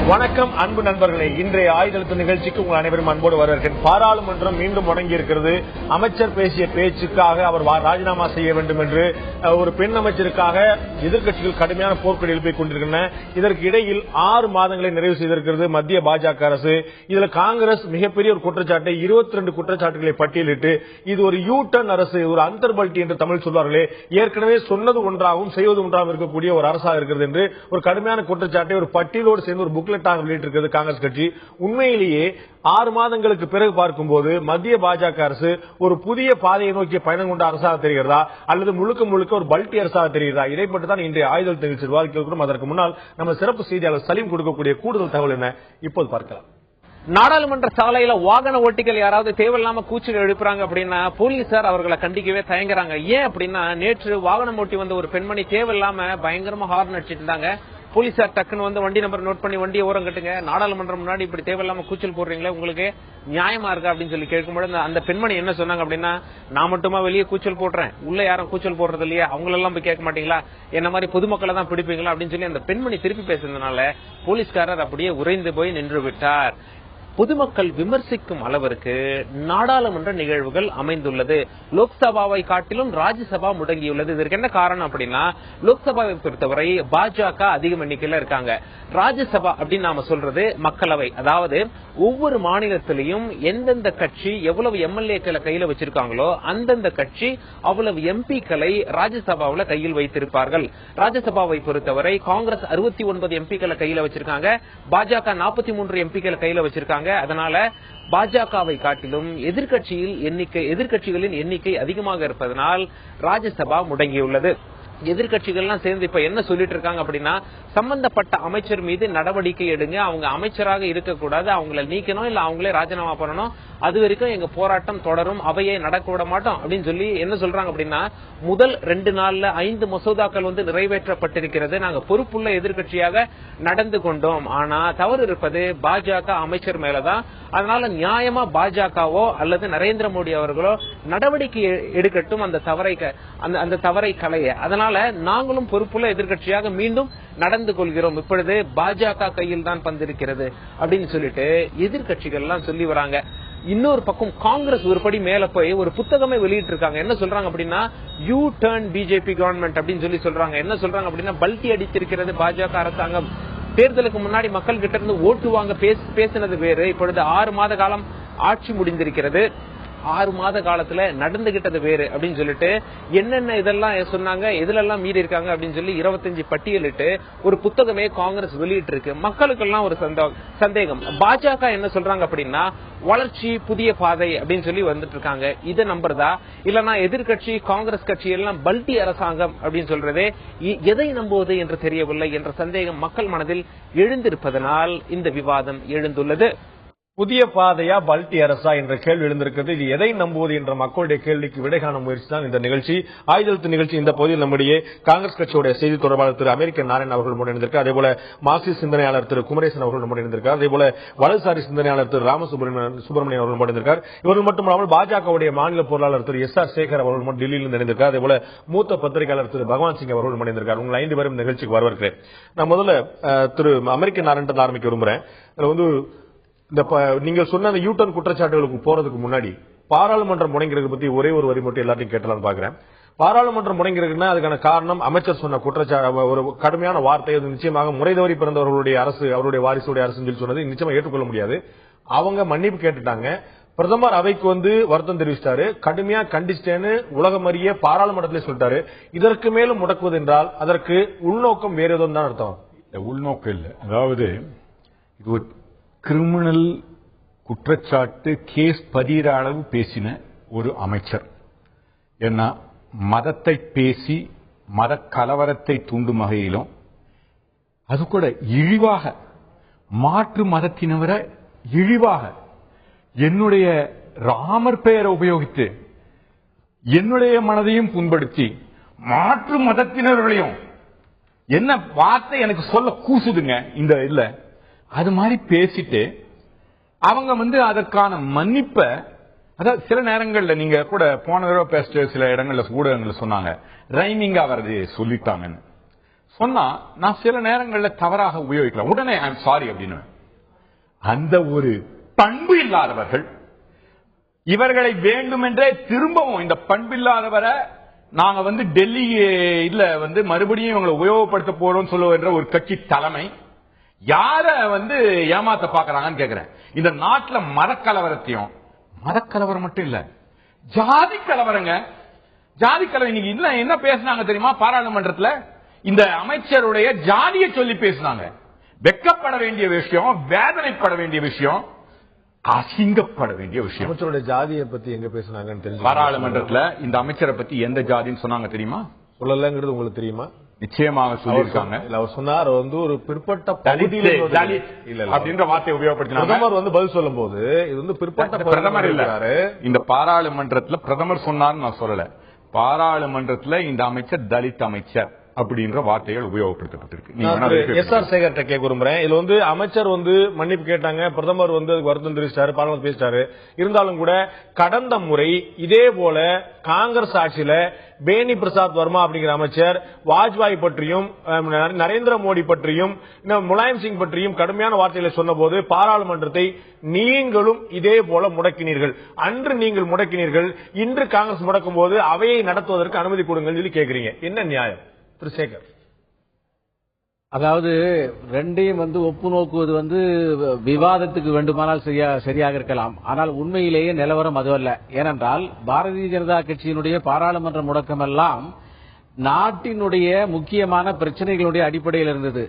வணக்கம் அன்பு நண்பர்களே, இன்றைய ஆயுதழுத்த நிகழ்ச்சிக்கு உங்கள் அனைவரும் அன்போடு வரவேற்கிறேன். பாராளுமன்றம் மீண்டும் முடங்கி இருக்கிறது. அமைச்சர் பேசிய பேச்சுக்காக அவர் ராஜினாமா செய்ய வேண்டும் என்று ஒரு பெண் அமைச்சருக்காக எதிர்க்கட்சிகள் கடுமையான போர்க்கொடி எழுப்பிக் கொண்டிருக்கின்றன. இதற்கு இடையில் 6 மாதங்களை நிறைவு செய்திருக்கிறது மத்திய பாஜக அரசு. இதுல காங்கிரஸ் மிகப்பெரிய ஒரு குற்றச்சாட்டை 22 குற்றச்சாட்டுகளை பட்டியலிட்டு இது ஒரு யூ டர்ன் அரசு, ஒரு அந்தர்பல்டி என்று தமிழ் சொல்வார்களே, ஏற்கனவே சொன்னது ஒன்றாகவும் செய்வது ஒன்றாகவும் இருக்கக்கூடிய ஒரு அரசாக இருக்கிறது என்று ஒரு கடுமையான குற்றச்சாட்டை ஒரு பட்டியலோடு சேர்ந்து ஒரு புக்லெட் வெளியிட்டிருக்கிறது காங்கிரஸ் கட்சி. உண்மையிலேயே 6 மாதங்களுக்கு பிறகு பார்க்கும்போது மத்திய பாஜக அரசு ஒரு புதிய பாதையை நோக்கிய பயணம் கொண்ட அரசாக தெரிகிறதா அல்லது முழுக்க முழுக்க ஒரு பல்டி அரசாக தெரிகிறதா? இதை பற்றி தான் இன்றைய ஆயுதழுத்த நிகழ்ச்சி விவாதிக்கிறோம். அதற்கு முன்னால் நம்ம சிறப்பு செய்தியாளர் சலீம் கொடுக்கக்கூடிய கூடுதல் தகவல் என்ன இப்போது பார்க்கலாம். நாடாளுமன்ற சாலையில வாகன ஓட்டிகள் யாராவது தேவையில்லாம கூச்சல் எழுப்புறாங்க அப்படின்னா போலீசார் அவர்களை கண்டிக்கவே தயங்குறாங்க. ஏன் அப்படின்னா, நேற்று வாகனம் ஓட்டி வந்த ஒரு பெண்மணி தேவையில்லாம பயங்கரமா ஹார்ன் அடிச்சிட்டு இருந்தாங்க. போலீசார் டக்குன்னு வந்து வண்டி நம்பர் நோட் பண்ணி வண்டியை ஓரம் கட்டுங்க, நாடாளுமன்றம் முன்னாடி இப்படி தேவையில்லாம கூச்சல் போடுறீங்களே, உங்களுக்கு நியாயமா இருக்கா அப்படின்னு சொல்லி கேட்கும்போது அந்த பெண்மணி என்ன சொன்னாங்க அப்படின்னா, நான் மட்டுமா வெளியே கூச்சல் போடுறேன், உள்ள யாரும் கூச்சல் போடுறது இல்லையா, அவங்களெல்லாம் போய் கேட்க மாட்டீங்களா, என்ன மாதிரி பொதுமக்களை தான் பிடிப்பீங்களா அப்படின்னு சொல்லி அந்த பெண்மணி திருப்பி பேசுறதுனால போலீஸ்காரர் அப்படியே உறைந்து போய் நின்று விட்டார். பொதுமக்கள் விமர்சிக்கும் அளவிற்கு நாடாளுமன்ற நிகழ்வுகள் அமைந்துள்ளது. லோக்சபாவை காட்டிலும் ராஜ்யசபா முடங்கியுள்ளது. இதற்கு என்ன காரணம் அப்படின்னா, லோக்சபாவை பொறுத்தவரை பாஜக அதிக எண்ணிக்கையில இருக்காங்க. ராஜ்யசபா அப்படின்னு நாம சொல்றது மக்களவை, அதாவது ஒவ்வொரு மாநிலத்திலையும் எந்தெந்த கட்சி எவ்வளவு எம்எல்ஏக்களை கையில வச்சிருக்காங்களோ அந்தந்த கட்சி அவ்வளவு எம்பிக்களை ராஜ்யசபாவில் கையில் வைத்திருப்பார்கள். ராஜ்யசபாவை பொறுத்தவரை காங்கிரஸ் 69 எம்பிக்களை கையில வச்சிருக்காங்க, பாஜக 43 எம்பிக்களை கையில வச்சிருக்காங்க. அதனால பாஜகவை காட்டிலும் எதிர்க்கட்சிகளின் எண்ணிக்கை அதிகமாக இருப்பதனால் ராஜ்யசபா முடங்கியுள்ளது. எதிர்கட்சிகள்லாம் சேர்ந்து இப்ப என்ன சொல்லிட்டு இருக்காங்க அப்படின்னா, சம்பந்தப்பட்ட அமைச்சர் மீது நடவடிக்கை எடுங்க, அவங்க அமைச்சராக இருக்கக்கூடாது, அவங்களை நீக்கணும், இல்ல அவங்களே ராஜினாமா பண்ணணும், அது வரைக்கும் எங்க போராட்டம் தொடரும், அவையை நடக்க விட மாட்டோம் அப்படின்னு சொல்லி என்ன சொல்றாங்க அப்படின்னா, முதல் 2 நாள்ல 5 மசோதாக்கள் வந்து நிறைவேற்றப்பட்டிருக்கிறது, நாங்க பொறுப்புள்ள எதிர்கட்சியாக நடந்து கொண்டோம், ஆனா தவறு இருப்பது பாஜக அமைச்சர் மேலதான். அதனால நியாயமா பாஜகவோ அல்லது நரேந்திர மோடி அவர்களோ நடவடிக்கை எடுக்கட்டும் அந்த தவறை களைய. அதனால நாங்களும் பொறுப்புள்ள எதிர்கட்சியாக மீண்டும் நடந்து கொள்கிறோம், இப்பொழுது பாஜக கையில் தான் பந்திருக்கிறது அப்படின்னு சொல்லிட்டு எதிர்கட்சிகள் எல்லாம் சொல்லி வராங்க. இன்னொரு பக்கம் காங்கிரஸ் ஒருபடி மேல போய் ஒரு புத்தகமே வெளியிட்டு இருக்காங்க. என்ன சொல்றாங்க அப்படின்னா, யூ டர்ன் பிஜேபி கவர்மெண்ட் அப்படின்னு சொல்லி சொல்றாங்க. என்ன சொல்றாங்க அப்படின்னா, பல்டி அடித்திருக்கிறது பாஜக அரசாங்கம், தேர்தலுக்கு முன்னாடி மக்கள் கிட்ட இருந்து ஓட்டு வாங்க பேசினது வேறு, இப்பொழுது 6 மாத காலம் ஆட்சி முடிந்திருக்கிறது, 6 மாத காலத்துல நடந்துகிட்டது வேறு அப்படின்னு சொல்லிட்டு என்னென்ன இதெல்லாம் சொன்னாங்க, எதுலெல்லாம் மீறி இருக்காங்க அப்படின்னு சொல்லி 25 பட்டியலிட்டு ஒரு புத்தகமே காங்கிரஸ் வெளியிட்டு இருக்கு. மக்களுக்கெல்லாம் ஒரு சந்தேகம், பாஜக என்ன சொல்றாங்க அப்படின்னா, வளர்ச்சி புதிய பாதை அப்படின்னு சொல்லி வந்துட்டு இருக்காங்க, இதை நம்புறதா இல்லனா எதிர்கட்சி காங்கிரஸ் கட்சி எல்லாம் பல்டி அரசாங்கம் அப்படின்னு சொல்றதே எதை நம்புவது என்று தெரியவில்லை என்ற சந்தேகம் மக்கள் மனதில் எழுந்திருப்பதனால் இந்த விவாதம் எழுந்துள்ளது. புதிய பாதையா பல்டி அரசா என்ற கேள்வி எழுந்திருக்கிறது. இது எதை நம்புவது என்ற மக்களுடைய கேள்விக்கு விடை காணும் முயற்சி தான் இந்த நிகழ்ச்சி. ஆயுதழுத்த நிகழ்ச்சி இந்த பகுதியில் நம்முடைய காங்கிரஸ் கட்சியுடைய செய்தி தொடர்பாளர் திரு அமெரிக்க நாராயணன் அவர்கள் முன்னிருந்திருக்கார். அதேபோல மார்க்சிஸ்ட் சிந்தனையாளர் திரு குமரேசன் அவர்கள் முன்னிருந்திருக்கார். அதேபோல வலதுசாரி சிந்தனையாளர் திரு ராமசுப்ரமணியன் அவர்கள் முன்னிருந்திருக்கார். இவர்கள் மட்டுமல்லாமல் பாஜகவுடைய மாநில பொருளாளர் திரு எஸ் ஆர் சேகர் அவர்கள் டெல்லியில் இணைந்திருக்கார். அதேபோல மூத்த பத்திரிகையாளர் திரு பகவான் சிங் அவர்கள் முன்னிருந்திருக்கார். உங்கள் 5 பேரும் நிகழ்ச்சிக்கு வரவேற்கிறேன். நான் முதல்ல திரு அமெரிக்க நாராயணன் ஆரம்பிக்க விரும்புகிறேன். நீங்க சொன்ன அந்த யூ டர்ன் குற்றச்சாட்டுகளுக்கு போறதுக்கு முன்னாடி பாராளுமன்றம் முடங்கிறது பத்தி ஒரே ஒரு வரி மட்டும் எல்லாத்தையும் கேட்டலாம்னு பாக்குறேன். பாராளுமன்றம் முடங்கிறதுனா அதுக்கான காரணம் அமைச்சர் சொன்ன குற்றச்சாட்டு, ஒரு கடுமையான வார்த்தை, அது நிச்சயமாக முறை தவறி பிறந்தவர்களுடைய அரசு, அவருடைய வாரிசுடைய அரசு சொல்லி சொன்னது நிச்சயமா ஏற்றுக்கொள்ள முடியாது. அவங்க மன்னிப்பு கேட்டுட்டாங்க. பிரதமர் அவைக்கு வந்து வருத்தம் தெரிவித்தாரு, கடுமையா கண்டிச்சிட்டேன்னு உலகம் அறிய பாராளுமன்றத்திலே சொல்லிட்டாரு. இதற்கு மேலும் முடக்குவது என்றால் அதற்கு உள்நோக்கம் வேற எதுவும் தான் அர்த்தம். உள்நோக்கம் இல்லை, அதாவது இது ஒரு கிரிமினல் குற்றச்சாட்டு கேஸ் பதிகிற அளவு பேசின ஒரு அமைச்சர். ஏன்னா மதத்தை பேசி மத கலவரத்தை தூண்டும் வகையிலும், அது கூட இழிவாக மாற்று மதத்தினவரை இழிவாக என்னுடைய ராமர் பெயரை உபயோகித்து என்னுடைய மனதையும் புண்படுத்தி மாற்று மதத்தினர்களையும் என்ன வார்த்தை எனக்கு சொல்ல கூசுதுங்க இந்த இல்ல, அது மாதிரி பேசிட்டு அவங்க வந்து அதற்கான மன்னிப்ப, அதாவது சில நேரங்கள்ல நீங்க கூட போன தடவை பேசிட்டு சில இடங்கள்ல ஊடகங்கள்ல சொன்னாங்க ரைமிங்கா வரது சொல்லிட்டாங்கன்னு. சொன்னா நான் சில நேரங்களில் தவறாக உபயோகிக்கலாம், உடனே ஐ எம் சாரி அப்படின்னு. அந்த ஒரு பண்பு இல்லாதவர்கள் இவர்களை வேண்டுமென்றே திரும்பவும் இந்த பண்பில்லாதவரை நாங்க டெல்லி இல்ல மறுபடியும் இவங்களை உபயோகப்படுத்த போறோம் சொல்லுகின்ற ஒரு கட்சி தலைமை யார ஏமாத்த பாக்குறாங்கன்னு கேக்குறேன். இந்த நாட்டுல மதக்கலவரம் மட்டும் இல்ல, ஜாதி கலவரங்க. ஜாதி கலவரம் இன்னைக்கு என்ன பேசினாங்க தெரியுமா? பாராளுமன்றத்தில் இந்த அமைச்சருடைய ஜாதியை சொல்லி பேசினாங்க. வெக்கப்பட வேண்டிய விஷயம், வேதனைப்பட வேண்டிய விஷயம், அசிங்கப்பட வேண்டிய விஷயம். அமைச்சருடைய ஜாதியை பத்தி எங்க பேசினாங்கன்னு தெரியும். பாராளுமன்றத்தில் இந்த அமைச்சரை பத்தி எந்த ஜாதின்னு சொன்னாங்க தெரியுமா? சொல்லலங்கிறது உங்களுக்கு தெரியுமா? நிச்சயமாக சொல்லியிருக்காங்க. அவர் சொன்னார் ஒரு பிற்பட்ட அப்படின்ற வார்த்தையை உபயோகப்படுத்தினார். பிரதமர் பதில் சொல்லும் போது இது பிற்பட்ட பிரதமர் இல்ல, இந்த பாராளுமன்றத்தில் பிரதமர் சொன்னார்னு நான் சொல்லல. பாராளுமன்றத்தில் இந்த அமைச்சர் தலித் அமைச்சர் அப்படின்ற வார்த்தைகள் உபயோகப்படுத்தப்பட்டிருக்கு. எஸ்.ஆர். சேகர் கேட்க விரும்புறேன். இதுல அமைச்சர் மன்னிப்பு கேட்டாங்க, பிரதமர் அதுக்கு வருத்தம் தெரிவிச்சாரு, பாராளுமன்ற பேசிட்டாரு. இருந்தாலும் கூட கடந்த முறை இதே போல காங்கிரஸ் ஆட்சியில பேனி பிரசாத் வர்மா அப்படிங்கிற அமைச்சர் வாஜ்பாய் பற்றியும் நரேந்திர மோடி பற்றியும் முலாயம் சிங் பற்றியும் கடுமையான வார்த்தைகளை சொன்ன போது பாராளுமன்றத்தை நீங்களும் இதே போல முடக்கினீர்கள். அன்று நீங்கள் முடக்கினீர்கள், இன்று காங்கிரஸ் முடக்கும் போது அவையை நடத்துவதற்கு அனுமதி கொடுங்கள் சொல்லி கேட்கிறீங்க. என்ன நியாயம் திரு சேகர்? அதாவது ரெண்டையும் ஒப்பு நோக்குவது விவாதத்துக்கு வேண்டுமானால் சரியாக இருக்கலாம். ஆனால் உண்மையிலேயே நிலவரம் அதுவல்ல. ஏனென்றால் பாரதிய ஜனதா கட்சியினுடைய பாராளுமன்ற முடக்கமெல்லாம் நாட்டினுடைய முக்கியமான பிரச்சனைகளுடைய அடிப்படையில் இருந்தது.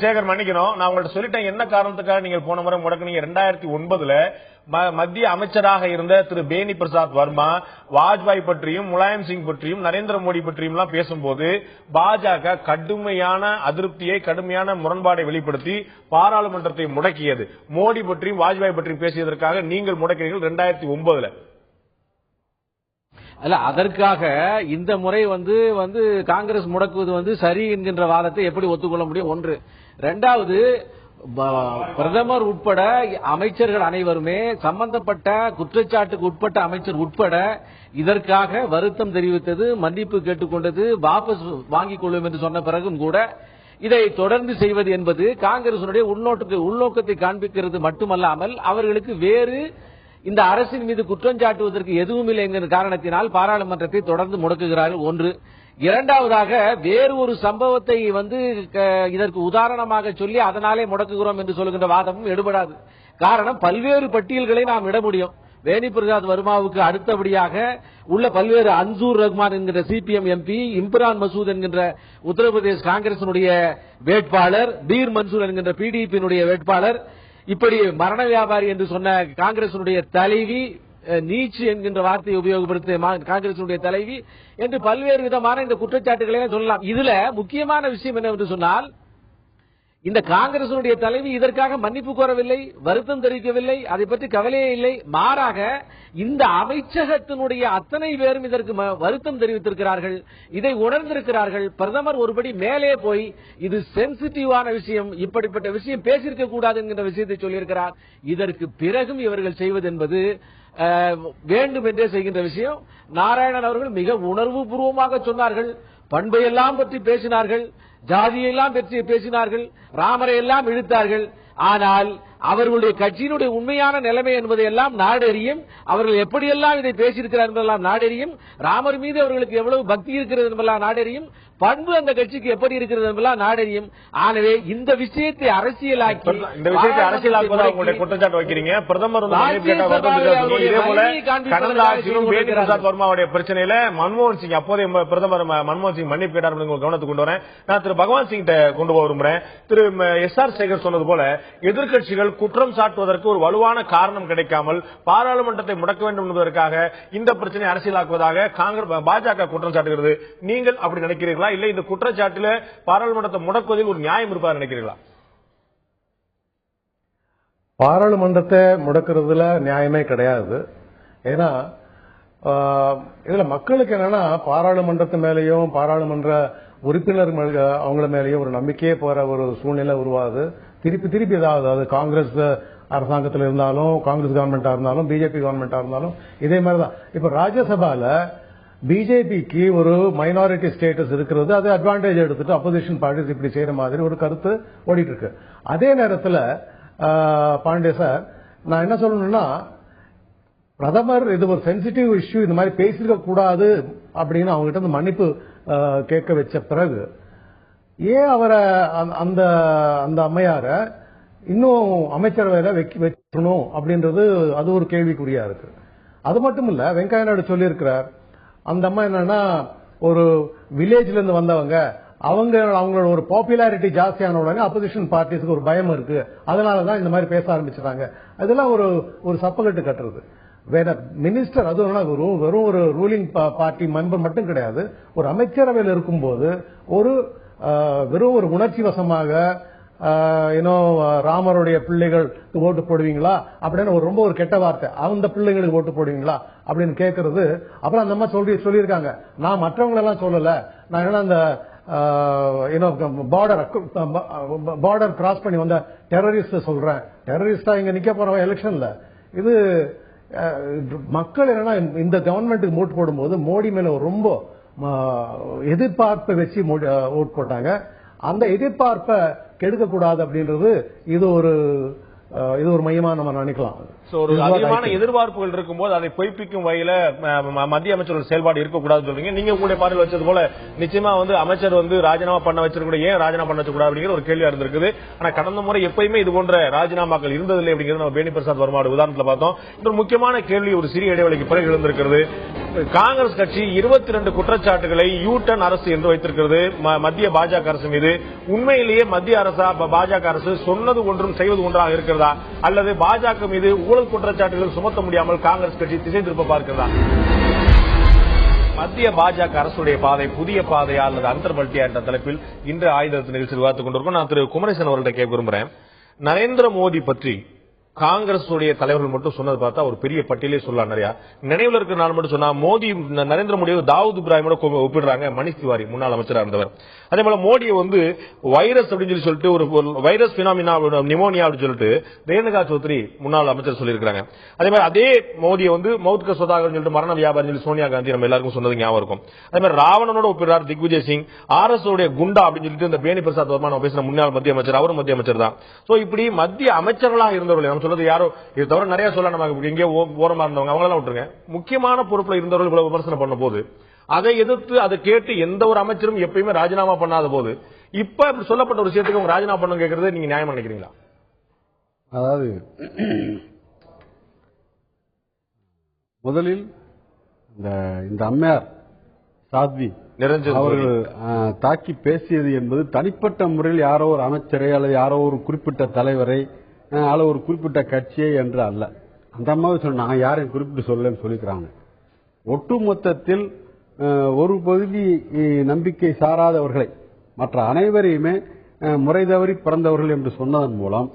சேகர் மன்னிக்கணும், நான் உங்கள்ட்ட சொல்லிட்டேன் என்ன காரணத்துக்காக நீங்கள் போன முறை முடக்குனீங்க. 2009 மத்திய அமைச்சராக இருந்த திரு பேனி பிரசாத் வர்மா வாஜ்பாய் பற்றியும் முலாயம் சிங் பற்றியும் நரேந்திர மோடி பற்றியும் எல்லாம் பேசும்போது பாஜக கடுமையான அதிருப்தியை, கடுமையான முரண்பாடை வெளிப்படுத்தி பாராளுமன்றத்தை முடக்கியது. மோடி பற்றியும் வாஜ்பாய் பற்றியும் பேசியதற்காக நீங்கள் முடக்கிறீர்கள் 2009. அல்ல, அதற்காக இந்த முறை காங்கிரஸ் முடக்குவது சரி என்கின்ற வாதத்தை எப்படி ஒத்துக்கொள்ள முடியும்? ஒன்று. இரண்டாவது, பிரதமர் உட்பட அமைச்சர்கள் அனைவருமே சம்பந்தப்பட்ட குற்றச்சாட்டுக்கு உட்பட்ட அமைச்சர் உட்பட இதற்காக வருத்தம் தெரிவித்தது, மன்னிப்பு கேட்டுக்கொண்டது, வாபஸ் வாங்கிக் கொள்ளும் என்று சொன்ன பிறகும் கூட இதை தொடர்ந்து செய்வது என்பது காங்கிரசுடைய உள்நோக்கத்தை காண்பிக்கிறது மட்டுமல்லாமல் அவர்களுக்கு வேறு இந்த அரசின் மீது குற்றம் சாட்டுவதற்கு எதுவும் இல்லை என்கிற காரணத்தினால் பாராளுமன்றத்தை தொடர்ந்து முடக்குகிறார்கள். ஒன்று. இரண்டாவதாக, வேறு ஒரு சம்பவத்தை இதற்கு உதாரணமாக சொல்லி அதனாலே முடக்குகிறோம் என்று சொல்கின்ற வாதமும் எடுபடாது. காரணம், பல்வேறு பட்டியல்களை நாம் இட முடியும். வேணி பிரசாத் வர்மாவுக்கு அடுத்தபடியாக உள்ள பல்வேறு அன்சூர் ரஹ்மான் என்கிற சிபிஎம் எம்பி, இம்ரான் மசூத் என்கின்ற உத்தரப்பிரதேச காங்கிரசினுடைய வேட்பாளர், பீர் மன்சூர் என்கின்ற பிடிபியினுடைய வேட்பாளர், இப்படி மரண வியாபாரி என்று சொன்ன காங்கிரசினுடைய தலைவி, நீச்சு என்கின்ற வார்த்தையை உபயோகப்படுத்த காங்கிரசினுடைய தலைவி என்று பல்வேறு விதமான இந்த குற்றச்சாட்டுகளை சொல்லலாம். இதுல முக்கியமான விஷயம் என்னவென்று சொன்னால், இந்த காங்கிரசினுடைய தலைவி இதற்காக மன்னிப்பு கோரவில்லை, வருத்தம் தெரிவிக்கவில்லை, அதை பற்றி கவலையே இல்லை. மாறாக இந்த அமைச்சகத்தினுடைய அத்தனை பேரும் இதற்கு வருத்தம் தெரிவித்திருக்கிறார்கள், இதை உணர்ந்திருக்கிறார்கள். பிரதமர் ஒருபடி மேலே போய் இது சென்சிட்டிவான விஷயம், இப்படிப்பட்ட விஷயம் பேசியிருக்க கூடாது என்கிற விஷயத்தை சொல்லியிருக்கிறார். இதற்கு பிறகும் இவர்கள் செய்வது என்பது வேண்டும் என்றே செய்கின்ற விஷயம். நாராயணன் அவர்கள் மிக உணர்வு பூர்வமாக சொன்னார்கள், பண்பையெல்லாம் பற்றி பேசினார்கள், ஜாதியெல்லாம் பற்றி பேசினார்கள், ராமரை எல்லாம் இழுத்தார்கள். ஆனால் அவர்களுடைய கட்சியினுடைய உண்மையான நிலைமை என்பதை எல்லாம் நாடறியும், அவர்கள் எப்படியெல்லாம் இதை பேசியிருக்கிறார் என்பதெல்லாம் நாடறியும், ராமர் மீது அவர்களுக்கு எவ்வளவு பக்தி இருக்கிறது என்பதெல்லாம் நாடறியும், பண்பு அந்த கட்சிக்கு எப்படி இருக்கிறது என்பதெல்லாம் நாடறியும். ஆகவே இந்த விஷயத்தை அரசியலாக்கி குற்றச்சாட்டு வைக்கிறீங்க. பிரதமர் வர்மாவுடைய பிரச்சனையில மன்மோகன் சிங், அப்போதைய பிரதமர் மன்மோகன் சிங் மன்னிப்பு கேட்டார். கவனத்துக்கு கொண்டு வரேன். நான் திரு பகவான் சிங் கொண்டு போக விரும்புறேன். திரு எஸ்.ஆர். சேகர் சொன்னது போல எதிர்கட்சிகள் குற்றம் சாட்டுவதற்கு ஒரு வலுவான காரணம் கிடைக்காமல் பாராளுமன்றத்தை முடக்க வேண்டும் என்பதற்காக இந்த பிரச்சனை அரசியலாக்குவதாக காங்கிரஸ் பாஜக குற்றம் சாட்டுகிறது. நீங்கள் அப்படி நினைக்கிறீர்களா? இல்ல இந்த குற்றச்சாட்டில் பாராளுமன்றத்தை முடக்குவதில் ஒரு நியாயம் இருப்பதாக நினைக்கிறீர்களா? பாராளுமன்றத்தை முடக்கிறதுல நியாயமே கிடையாது. ஏன்னா இதுல மக்களுக்கு என்னன்னா பாராளுமன்றத்து மேலேயும் பாராளுமன்ற உறுப்பினர் அவங்கள மேலேயும் ஒரு நம்பிக்கையே போற ஒரு சூழ்நிலை உருவாது. திருப்பி ஏதாவது காங்கிரஸ் அரசாங்கத்தில் இருந்தாலும், காங்கிரஸ் கவர்மெண்டா இருந்தாலும், பிஜேபி கவர்மெண்டா இருந்தாலும் இதே மாதிரிதான். இப்ப ராஜ்யசபால பிஜேபிக்கு ஒரு மைனாரிட்டி ஸ்டேட்டஸ் இருக்கிறது, அது அட்வான்டேஜ் எடுத்துட்டு அப்போசிஷன் பார்ட்டிஸ் இப்படி செய்யற மாதிரி ஒரு கருத்து ஓடிட்டு இருக்கு. அதே நேரத்தில் பாண்டே சார், நான் என்ன சொல்லணும்னா, பிரதமர் இது ஒரு சென்சிட்டிவ் இஷ்யூ, இந்த மாதிரி பேசிருக்க கூடாது அப்படின்னு அவங்க கிட்ட மன்னிப்பு கேட்க வச்ச பிறகு ஏன் அவரை அந்த அந்த அம்மையார இன்னும் அமைச்சரவையில வைக்கணும் அப்படின்றது அது ஒரு கேள்விக்குறியா இருக்கு. அது மட்டும் இல்ல, வெங்கையா நாயுடு சொல்லி இருக்கிறார், அந்த அம்மா என்னன்னா ஒரு வில்லேஜ்ல இருந்து வந்தவங்க, அவங்களோட ஒரு பாப்புலாரிட்டி ஜாஸ்தியான உடனே அப்போசிஷன் பார்ட்டிஸ்க்கு ஒரு பயம் இருக்கு, அதனாலதான் இந்த மாதிரி பேச ஆரம்பிச்சிட்டாங்க. அதெல்லாம் ஒரு சப்பக்கட்டு கட்டுறது. வேற மினிஸ்டர், அது வெறும் ஒரு ரூலிங் பார்ட்டி மெம்பர் மட்டும் கிடையாது, ஒரு அமைச்சரவையில் இருக்கும்போது வெறும் ஒரு உணர்ச்சி வசமாக ராமருடைய பிள்ளைகளுக்கு ஓட்டு போடுவீங்களா அப்படின்னு ரொம்ப ஒரு கெட்ட வார்த்தை, அந்த பிள்ளைங்களுக்கு ஓட்டு போடுவீங்களா அப்படின்னு கேட்கறது. அப்புறம் அந்த அம்மா சொல்லியிருக்காங்க, நான் மற்றவங்களெல்லாம் சொல்லல, நான் என்ன அந்த பார்டர் கிராஸ் பண்ணி வந்த டெரரிஸ்ட் சொல்றேன். டெரரிஸ்டா இங்க நிக்க போறவன் எலெக்ஷன்ல. இது மக்கள் என்னன்னா இந்த கவர்மெண்ட்டுக்கு ஓட்டு போடும்போது மோடி மேல ரொம்ப எதிர்பார்ப்பை வச்சு ஓட்டு போட்டாங்க. அந்த எதிர்பார்ப்பை கெடுக்க கூடாது அப்படின்றது இது ஒரு மையமா நம்ம நினைக்கலாம். ஒரு அதிகமான எதிர்பார்ப்புகள் இருக்கும்போது அதை பொய்ப்பிக்கும் வகையில மத்திய அமைச்சர்கள் செயல்பாடு இருக்கக்கூடாது சொல்றீங்க. நீங்க உங்களுடைய பார்வையில் வச்சது போல நிச்சயமா அமைச்சர் ராஜினாமா பண்ண வச்சிருக்க, ஏன் ராஜினாமா பண்ண வச்சக்கூடாது அப்படிங்கிற ஒரு கேள்வியா இருந்திருக்குது. ஆனா கடந்த முறை எப்பயுமே இது போன்ற ராஜினாமாக்கள் இருந்ததில்லை அப்படிங்கிறது நம்ம பேணி பிரசாத் வர்மாவோட உதாரணத்தில் பார்த்தோம். இன்னொரு முக்கியமான கேள்வி ஒரு சிறிய இடைவெளிக்கு பிறகு எழுந்திருக்கிறது. காங்கிரஸ் கட்சி 22 குற்றச்சாட்டுகளை யூட்டன் அரசு என்று வைத்திருக்கிறது மத்திய பாஜக அரசு மீது. உண்மையிலேயே மத்திய அரசா பாஜக அரசு சொன்னது ஒன்றும் செய்வது ஒன்றாக இருக்கிறதா, அல்லது பாஜக மீது ஊழல் குற்றச்சாட்டுகள் சுமத்த முடியாமல் காங்கிரஸ் கட்சி திசை திருப்ப பார்க்கிறதா? மத்திய பாஜக அரசுடைய பாதை புதிய பாதையா அல்லது அந்தர்பல்ட்டியா என்ற தலைப்பில் இன்று ஆயுத நிகழ்ச்சியில் விவாதித்துக் கொண்டிருக்கோம். நான் திரு குமரேசன் அவர்கிட்ட கேட்க விரும்புகிறேன். நரேந்திர மோடி பற்றி காங்கிரஸ் தலைவர்கள் மட்டும் சொன்னது பார்த்தா ஒரு பெரிய பட்டியலே சொல்லலாம். நிறைய நினைவில் இருக்கிற நாள் மட்டும் சொன்னா நரேந்திர மோடியை தாவூத் இப்ராஹிமோட ஒப்பிடுறாங்க. மணிஷ் திவாரி முன்னாள் அமைச்சராக இருந்தவர். அதே போல மோடியை வைரஸ் அப்படின்னு சொல்லிட்டு ஒரு வைரஸ் பினாமினா நிமோனியா அப்படின்னு சொல்லிட்டு ரேணுகா சௌத்ரி முன்னாள் அமைச்சர் சொல்லியிருக்காங்க. அதே மாதிரி அதே மோடியை மவுத் கா சௌதாகர் சொல்லிட்டு மரண வியாபாரம் சொல்லி சோனியா காந்தி நம்ம எல்லாருக்கும் சொன்னது ஞாபகம் இருக்கும். அதே மாதிரி ராவணனோட ஒப்பிடுறார் திக்விஜய் சிங். RS உடைய குண்டா அப்படின்னு சொல்லிட்டு இந்த பேணி பிரசாத் வர்மா நம்ம பேசின முன்னாள் மத்திய அமைச்சர், அவரும் மத்திய அமைச்சர் தான். இப்படி மத்திய அமைச்சர்களாக இருந்தவர்கள் சொல்றது யாரோ இது தவிர நிறைய சொல்ல நமக்கு எங்கே ஓரமா இருந்தவங்க அவங்களெல்லாம் விட்டுருங்க. முக்கியமான பொறுப்புல இருந்தவர்கள் இவ்வளவு விமர்சனம் பண்ண போது அதை எதிர்த்து அதை கேட்டு எந்த ஒரு அமைச்சரும் எப்பயுமே ராஜினாமா பண்ணாத போது இப்ப சொல்லப்பட்ட ஒரு விஷயத்துக்கு அவங்க ராஜினாமா பண்ண கேட்கறது நீங்க நியாயமா நினைக்கிறீங்களா? அதாவது முதலில் இந்த அம்மையார் சாத்வி அவர்கள் தாக்கி பேசியது என்பது தனிப்பட்ட முறையில் யாரோ ஒரு அமைச்சரை அல்லது யாரோ ஒரு குறிப்பிட்ட தலைவரை அல்ல ஒரு குறிப்பிட்ட கட்சியை என்று அல்ல. அந்த அம்மாவை சொன்ன நான் யாரையும் குறிப்பிட்டு சொல்லலன்னு சொல்லிக்கிறாங்க. ஒட்டுமொத்தத்தில் ஒரு பகுதி நம்பிக்கை சாராதவர்களை மற்ற அனைவரையுமே முறை தவறி பிறந்தவர்கள் என்று சொன்னதன் மூலம்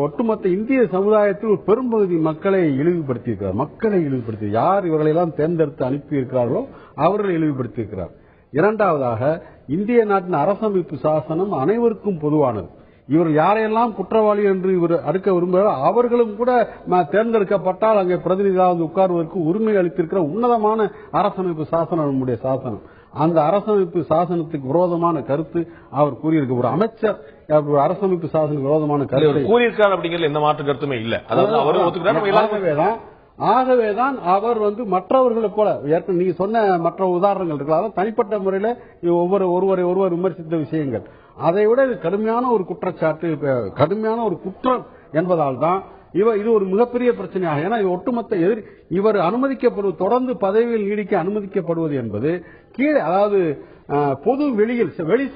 ஒட்டுமொத்த இந்திய சமுதாயத்தில் ஒரு பெரும்பகுதி மக்களை இழிவுபடுத்தி யார் இவர்களெல்லாம் தேர்ந்தெடுத்து அனுப்பி இருக்கிறார்களோ அவர்களை இழிவுபடுத்தியிருக்கிறார். இரண்டாவதாக இந்திய நாட்டின் அரசமைப்பு சாசனம் அனைவருக்கும் பொதுவானது. இவர் யாரையெல்லாம் குற்றவாளி என்று இவர் அடுக்க விரும்புகிறார் அவர்களும் கூட தேர்ந்தெடுக்கப்பட்டால் அங்கே பிரதிநிதியாக உட்கார்வதற்கு உரிமை அளித்திருக்கிற உன்னதமான அரசமைப்பு சாசனம் நம்முடைய சாசனம். அந்த அரசமைப்பு சாசனத்துக்கு விரோதமான கருத்து அவர் கூறியிருக்க ஒரு அமைச்சர் அரசமைப்பு சாசனத்துக்கு விரோதமான கருத்து கூறியிருக்கார் அப்படிங்கிறது எந்த மாற்று கருத்துமே இல்லை. ஆகவேதான் அவர் மற்றவர்களை போல ஏற்கனவே நீங்க சொன்ன மற்ற உதாரணங்கள் இருக்கலாம். தனிப்பட்ட முறையில் ஒருவர் விமர்சித்த விஷயங்கள் அதை விட இது கடுமையான ஒரு குற்றச்சாட்டு, கடுமையான ஒரு குற்றம் என்பதால் தான் இது ஒரு மிகப்பெரிய பிரச்சனையாக. ஏன்னா ஒட்டுமொத்த இவர் அனுமதிக்கப்படுவது தொடர்ந்து பதவியில் நீடிக்க அனுமதிக்கப்படுவது என்பது கீழே அதாவது பொது வெளி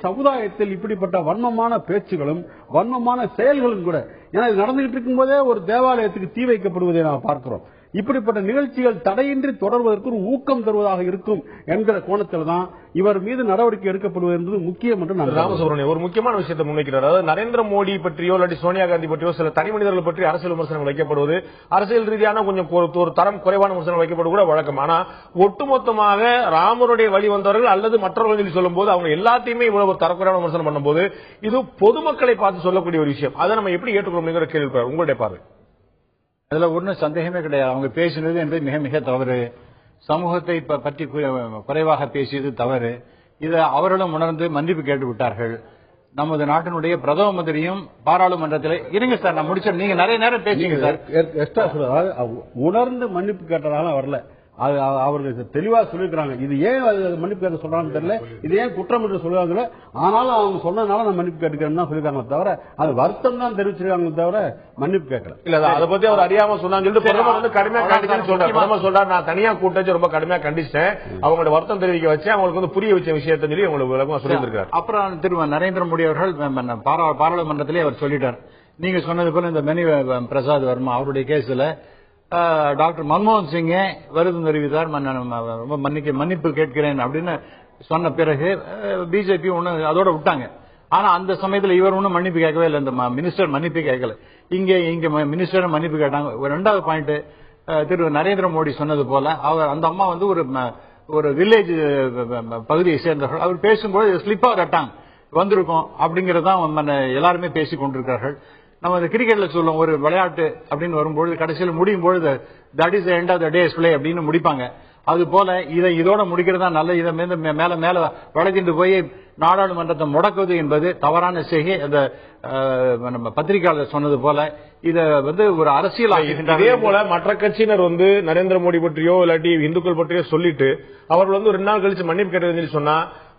சமுதாயத்தில் இப்படிப்பட்ட வன்மமான பேச்சுகளும் வன்மமான செயல்களும் கூட ஏன்னா இது நடந்துகிட்டு இருக்கும் போதே ஒரு தேவாலயத்துக்கு தீ வைக்கப்படுவதை நாம் பார்க்கிறோம். இப்படிப்பட்ட நிகழ்ச்சிகள் தடையின்றி தொடர்வதற்கு ஒரு ஊக்கம் தருவதாக இருக்கும் என்கிற கோணத்தில் தான் இவர் மீது நடவடிக்கை எடுக்கப்படுவது என்பது முக்கியம் என்று நான் ராமசுப்ரமணியன் ஒரு முக்கியமான விஷயத்தை முன்வைக்கிறார். அதாவது நரேந்திர மோடி பற்றியோ இல்லாட்டி சோனியா காந்தி பற்றியோ சில தனி மனிதர்கள் பற்றி அரசியல் விமர்சனங்கள் வைக்கப்படுவது அரசியல் ரீதியான கொஞ்சம் ஒரு தரம் குறைவான விமர்சனம் வைக்கப்படுவது கூட வழக்கம். ஆனா ஒட்டுமொத்தமாக ராமருடைய வழி வந்தவர்கள் அல்லது மற்றவர்கள் சொல்லும் போது அவங்க எல்லாத்தையுமே இவ்வளவு ஒரு தரக்குறையான விமர்சனம் பண்ணும்போது இது பொதுமக்களை பார்த்து சொல்லக்கூடிய ஒரு விஷயம். அதை நம்ம எப்படி ஏற்றுக்கொள்ள கேள்வி உங்களுடைய பார்வை? அதுல ஒன்னும் சந்தேகமே கிடையாது. அவங்க பேசினது என்பது மிக மிக தவறு. சமூகத்தை பற்றி குறைவாக பேசியது தவறு. இதை அவர்களும் உணர்ந்து மன்னிப்பு கேட்டு விட்டார்கள். நமது நாட்டினுடைய பிரதம மந்திரியும் பாராளுமன்றத்தில் இருங்க சார், நான் முடிச்சேன், நீங்க நிறைய நேரம் பேசுங்க சார். உணர்ந்து மன்னிப்பு கேட்டதால வரல, அவர்கள் தெளிவா சொல்லிருக்காங்க. இது ஏன் மன்னிப்பு கேட்க சொல்றாங்கன்னு தெரியல, இது ஏன் குற்றம் என்று சொல்லுவாங்க. ஆனாலும் அவங்க சொன்னதுனால நான் மன்னிப்பு கேட்டுக்கிறேன்னு தான் சொல்லிருக்காங்க தவிர அது வருத்தம் தான் தெரிவிச்சிருக்காங்க தவிர மன்னிப்பு கேட்கல. இல்ல அதை பத்தி அவர் அறியாம சொன்னாங்க சொல்லிட்டு பிரதமர் வந்து கடுமையா கண்டிச்சு சொல்றாரு. பிரதமர் சொல்றாரு, நான் தனியா கூட்டச்சு ரொம்ப கடுமையா கண்டிச்சேன், அவங்களோட வருத்தம் தெரிவிக்க வச்சு அவங்களுக்கு வந்து புரிய வச்ச விஷயத்தை சொல்லி உங்களுக்கு விளக்கமா சொல்லியிருக்காரு. அப்புறம் திரு நரேந்திர மோடி அவர்கள் பாராளுமன்றத்திலே அவர் சொல்லிட்டார், நீங்க சொன்னது போல இந்த மணி பிரசாத் வர்மா அவருடைய கேஸ்ல டாக்டர் மன்மோகன் சிங்கே வருத்தம் தெரிவித்தார், ரொம்ப மன்னிப்பு கேட்கிறேன் அப்படின்னு சொன்ன பிறகு பிஜேபி ஒண்ணு அதோட விட்டாங்க. ஆனா அந்த சமயத்தில் இவர் ஒன்னும் மன்னிப்பு கேட்கவே இல்லை, இந்த மினிஸ்டர் மன்னிப்பு கேட்கல. இங்க மினிஸ்டர் மன்னிப்பு கேட்டாங்க. ரெண்டாவது பாயிண்ட், திரு நரேந்திர மோடி சொன்னது போல அவர் அந்த அம்மா வந்து ஒரு வில்லேஜ் பகுதியை சேர்ந்தவர்கள். அவர் பேசும்போது ஸ்லிப் ஆஃப் த டங் வந்திருக்கும் அப்படிங்கறதான் எல்லாருமே பேசிக் கொண்டிருக்கிறார்கள். நம்ம இந்த கிரிக்கெட்ல சொல்லுவோம், ஒரு விளையாட்டு அப்படின்னு வரும்பொழுது கடைசியில் முடியும் பொழுது that is end of the days play அப்படின்னு முடிப்பாங்க. அது போல இதோட முடிக்கிறதா நல்ல, இதை மேல மேல வளர்க்கிட்டு போய் நாடாளுமன்றத்தை முடக்குவது என்பது தவறான செய்கை. அந்த நம்ம பத்திரிகையாளர் சொன்னது போல இத வந்து ஒரு அரசியல். இதே போல மற்ற கட்சியினர் வந்து நரேந்திர மோடி பற்றியோ இல்லாட்டி இந்துக்கள் பற்றியோ சொல்லிட்டு அவர்கள் வந்து 2 நாள் கழிச்சு மன்னிப்பு கேட்டதுன்னு சொன்னா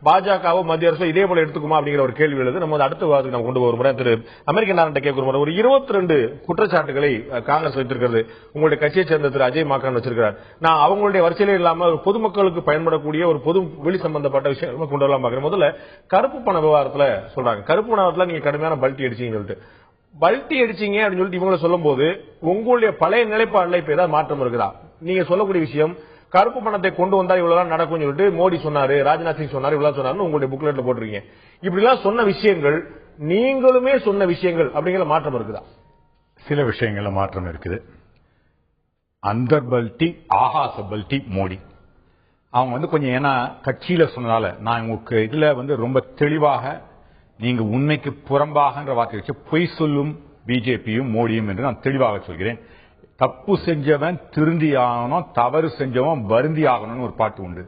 பாஜகவோ மத்திய அரசோ இதே போல எடுத்துக்குமா அப்படிங்கிற ஒரு கேள்வி எழுது. நம்ம அடுத்த வாரத்துக்கு நம்ம கொண்டு ஒரு முறை திரு அமெரிக்கன் நாரண்ட கேட்க ஒரு முறை ஒரு 22 குற்றச்சாட்டுகளை காங்கிரஸ் வைத்திருக்கிறது. உங்களுடைய கட்சியை சேர்ந்த திரு அஜய் மாக்கான் வச்சிருக்கிறார். நான் அவங்களுடைய வரிசையிலே இல்லாம பொதுமக்களுக்கு பயன்படக்கூடிய ஒரு பொது வெளி சம்பந்தப்பட்ட விஷயம் கொண்டு வரலாம் பாக்குறேன். முதல்ல கருப்பு பண விவகாரத்துல சொல்றாங்க, கருப்பு பணத்துல நீங்க கடுமையான பல்ட்டி அடிச்சீங்கன்னு சொல்லிட்டு பல்ட்டி அடிச்சீங்க அப்படின்னு சொல்லிட்டு இவங்களை சொல்லும் போது உங்களுடைய பழைய நிலைப்பாடுல இப்ப ஏதாவது மாற்றம் இருக்குதா? நீங்க சொல்லக்கூடிய விஷயம் கருப்பு பணத்தை கொண்டு வந்தா இவ்வளவு நடக்கும் சொல்லிட்டு மோடி சொன்னாரு, ராஜ்நாத் சிங் சொன்னாரு, இவ்வளவு சொன்னாரு உங்களுடைய புக்லெட்ல போட்டிருக்கீங்க. இப்படி எல்லாம் சொன்ன விஷயங்கள் நீங்களுமே சொன்ன விஷயங்கள் அப்படிங்கிற மாற்றம் இருக்குதா? சில விஷயங்கள்ல மாற்றம் இருக்குது. அந்தர் பல்ட்டி ஆகாச பல்ட்டி மோடி அவங்க வந்து கொஞ்சம், ஏன்னா கட்சியில சொன்னதால நான் உங்களுக்கு இதுல வந்து ரொம்ப தெளிவாக நீங்க உண்மைக்கு புறம்பாகன்ற வார்த்தை வச்சு பொய் சொல்லும் பிஜேபியும் மோடியும் என்று நான் தெளிவாக சொல்கிறேன். தப்பு செஞ்சவன் திருந்தி ஆகணும், தவறு செஞ்சவன் வருந்தி ஆகணும்னு ஒரு பாட்டு உண்டு.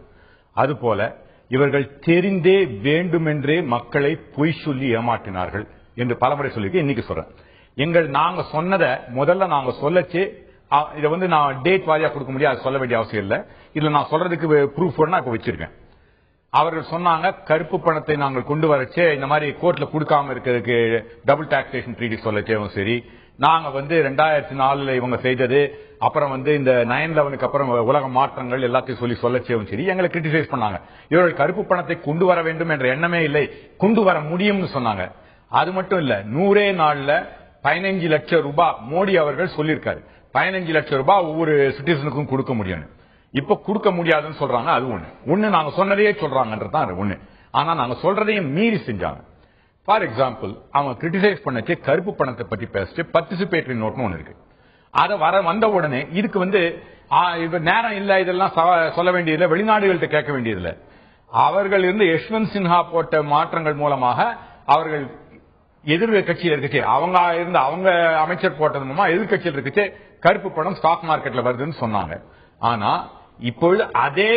அதுபோல இவர்கள் தெரிந்தே வேண்டுமென்றே மக்களை பொய் சொல்லி ஏமாற்றினார்கள் என்று பலமுறை சொல்லியிருக்கேன். இன்னைக்கு சொல்றேன், நாங்க சொன்னதை முதல்ல நாங்க சொல்லச்சு, இதை வந்து நான் டேட் வாரியா கொடுக்க முடியாது, சொல்ல வேண்டிய அவசியம் இல்லை. இதுல நான் சொல்றதுக்கு ப்ரூஃப் நான் இப்ப வச்சிருக்கேன். அவர்கள் சொன்னாங்க கருப்பு பணத்தை நாங்கள் கொண்டு வரச்சே இந்த மாதிரி கோர்ட்ல கொடுக்காம இருக்கிறதுக்கு டபுள் டாக்ஸேஷன் ட்ரீட்டி சொல்லச்சேவும் சரி, நாங்க வந்து 2004 இவங்க செய்தது, அப்புறம் வந்து இந்த 9/11 அப்புறம் உலக மாற்றங்கள் எல்லாத்தையும் சொல்லச்சேவும் சரி, எங்களை கிரிட்டிசைஸ் பண்ணாங்க. இவர்கள் கருப்பு பணத்தை கொண்டு வர வேண்டும் என்ற எண்ணமே இல்லை, கொண்டு வர முடியும்னு சொன்னாங்க. அது மட்டும் இல்ல, 100 நாள்ல 15 லட்சம் ரூபாய் மோடி அவர்கள் சொல்லியிருக்காரு, 15 லட்சம் ரூபாய் ஒவ்வொரு சிட்டிசனுக்கும் கொடுக்க முடியும். இப்ப கொடுக்க முடியாதுன்னு சொல்றாங்க. அது ஒண்ணு நாங்க சொன்னதையே சொல்றாங்கன்றதான் ஒண்ணு. ஆனா நாங்க சொல்றதையும் மீறி செஞ்சாங்க. ஃபார் எக்ஸாம்பிள், அவங்க கிரிட்டிசைஸ் பண்ணச்சு கருப்பு பணத்தை பத்தி பேசிட்டு பார்ட்டிசிபேட்டரி நோட்னு ஒண்ணு இருக்கு. அதை வந்த உடனே இதுக்கு வந்து நேரம் இல்ல, இதெல்லாம் சொல்ல வேண்டியதில்லை, வெளிநாடுகள்கிட்ட கேட்க வேண்டியதில்லை. அவர்கள் இருந்து யஷ்வந்த் சின்ஹா போட்ட மாற்றங்கள் மூலமாக அவர்கள் எதிர்கட்சியில் இருக்குச்சு, அவங்க அமைச்சர் போட்டது மூலமா எதிர்கட்சியில் இருக்குச்சு கருப்பு பணம் ஸ்டாக் மார்க்கெட்ல வருதுன்னு சொன்னாங்க. ஆனா இப்பொழுது அதே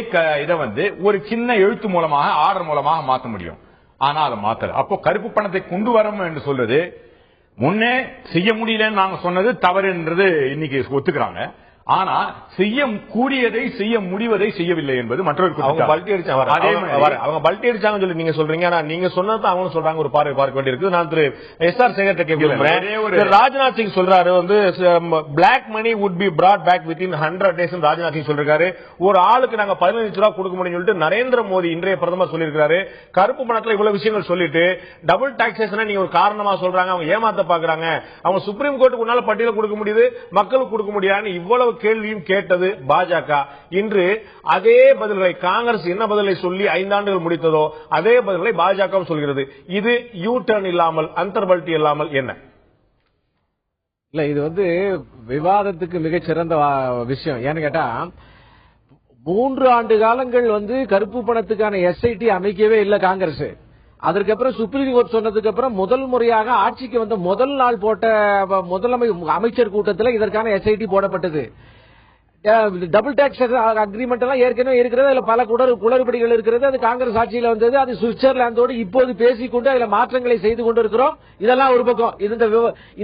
இதை வந்து ஒரு சின்ன எழுத்து மூலமாக ஆர்டர் மூலமாக மாற்ற முடியும். ஆனா அதை மாத்தல. அப்போ கருப்பு பணத்தை கொண்டு வரோம் என்று சொல்றது முன்னே செய்ய முடியலன்னு நாங்க சொன்னது தவறுன்றது இன்னைக்கு ஒத்துக்கிறாங்க. ஆனா செய்ய கூடியதை செய்ய முடிவதை செய்யவில்லை என்பது மற்றொரு. அவங்க பல்ட்டி அடிச்சாங்க சொல்லி நீங்க சொல்றீங்க. ஆனா நீங்க சொன்னது அவங்க சொல்றாங்க, ஒரு பார்வை பார்க்க வேண்டியிருக்கு. நான் திரு எஸ்.ஆர். சேகர் கேட்கிறேன். ராஜ்நாத் சிங் சொல்றாரு வந்து black money would be brought back within 100 days. Rajnath Singh சொல்றாரு ஒரு ஆளுக்கு நாங்க 15 ரூபாய் கொடுக்க முடியும் சொல்லிட்டு நரேந்திர மோடி இன்றைய பிரதமர் சொல்லியிருக்காரு. கருப்பு பணத்துல இவ்வளவு விஷயங்கள் சொல்லிட்டு டபுள் டாக்ஸேஷன் நீங்க ஒரு காரணமா சொல்றாங்க. அவங்க ஏமாத்த பாக்குறாங்க. அவங்க சுப்ரீம் கோர்ட்டுக்கு முன்னால பட்டியல கொடுக்க முடியுது, மக்களுக்கு கொடுக்க முடியாது. இவ்வளவு கேள்வியும் கேட்டது பாஜக. இன்று அதே பதில்களை காங்கிரஸ் என்ன பதிலை சொல்லி 5 ஆண்டுகள் முடித்ததோ அதே பதில்களை பாஜக சொல்கிறது. இது யூ டர்ன் இல்லாமல் அந்தர்பல்ட்டி இல்லாமல் என்ன இல்ல, இது வந்து விவாதத்துக்கு மிகச்சிறந்த விஷயம். ஏன்னு கேட்டா 3 ஆண்டு காலங்கள் வந்து கருப்பு பணத்துக்கான எஸ்ஐடி அமைக்கவே இல்லை காங்கிரஸ். அதற்கப்புறம் சுப்ரீம் கோர்ட் சொன்னதுக்கு அப்புறம் முதல் முறையாக ஆட்சிக்கு வந்த முதல் நாள் போட்ட அமைச்சர் கூட்டத்தில் இதற்கான எஸ்ஐடி போடப்பட்டது. டபுள் டாக்ஸ் அக்ரிமெண்ட் எல்லாம் ஏற்கனவே இருக்கிறது. அதுல பல குளறுபடிகள் இருக்கிறது. அது காங்கிரஸ் ஆட்சியில் வந்தது. அது சுவிட்சர்லாந்தோடு இப்போது பேசிக்கொண்டு அதுல மாற்றங்களை செய்து கொண்டிருக்கிறோம். இதெல்லாம் ஒரு பக்கம்.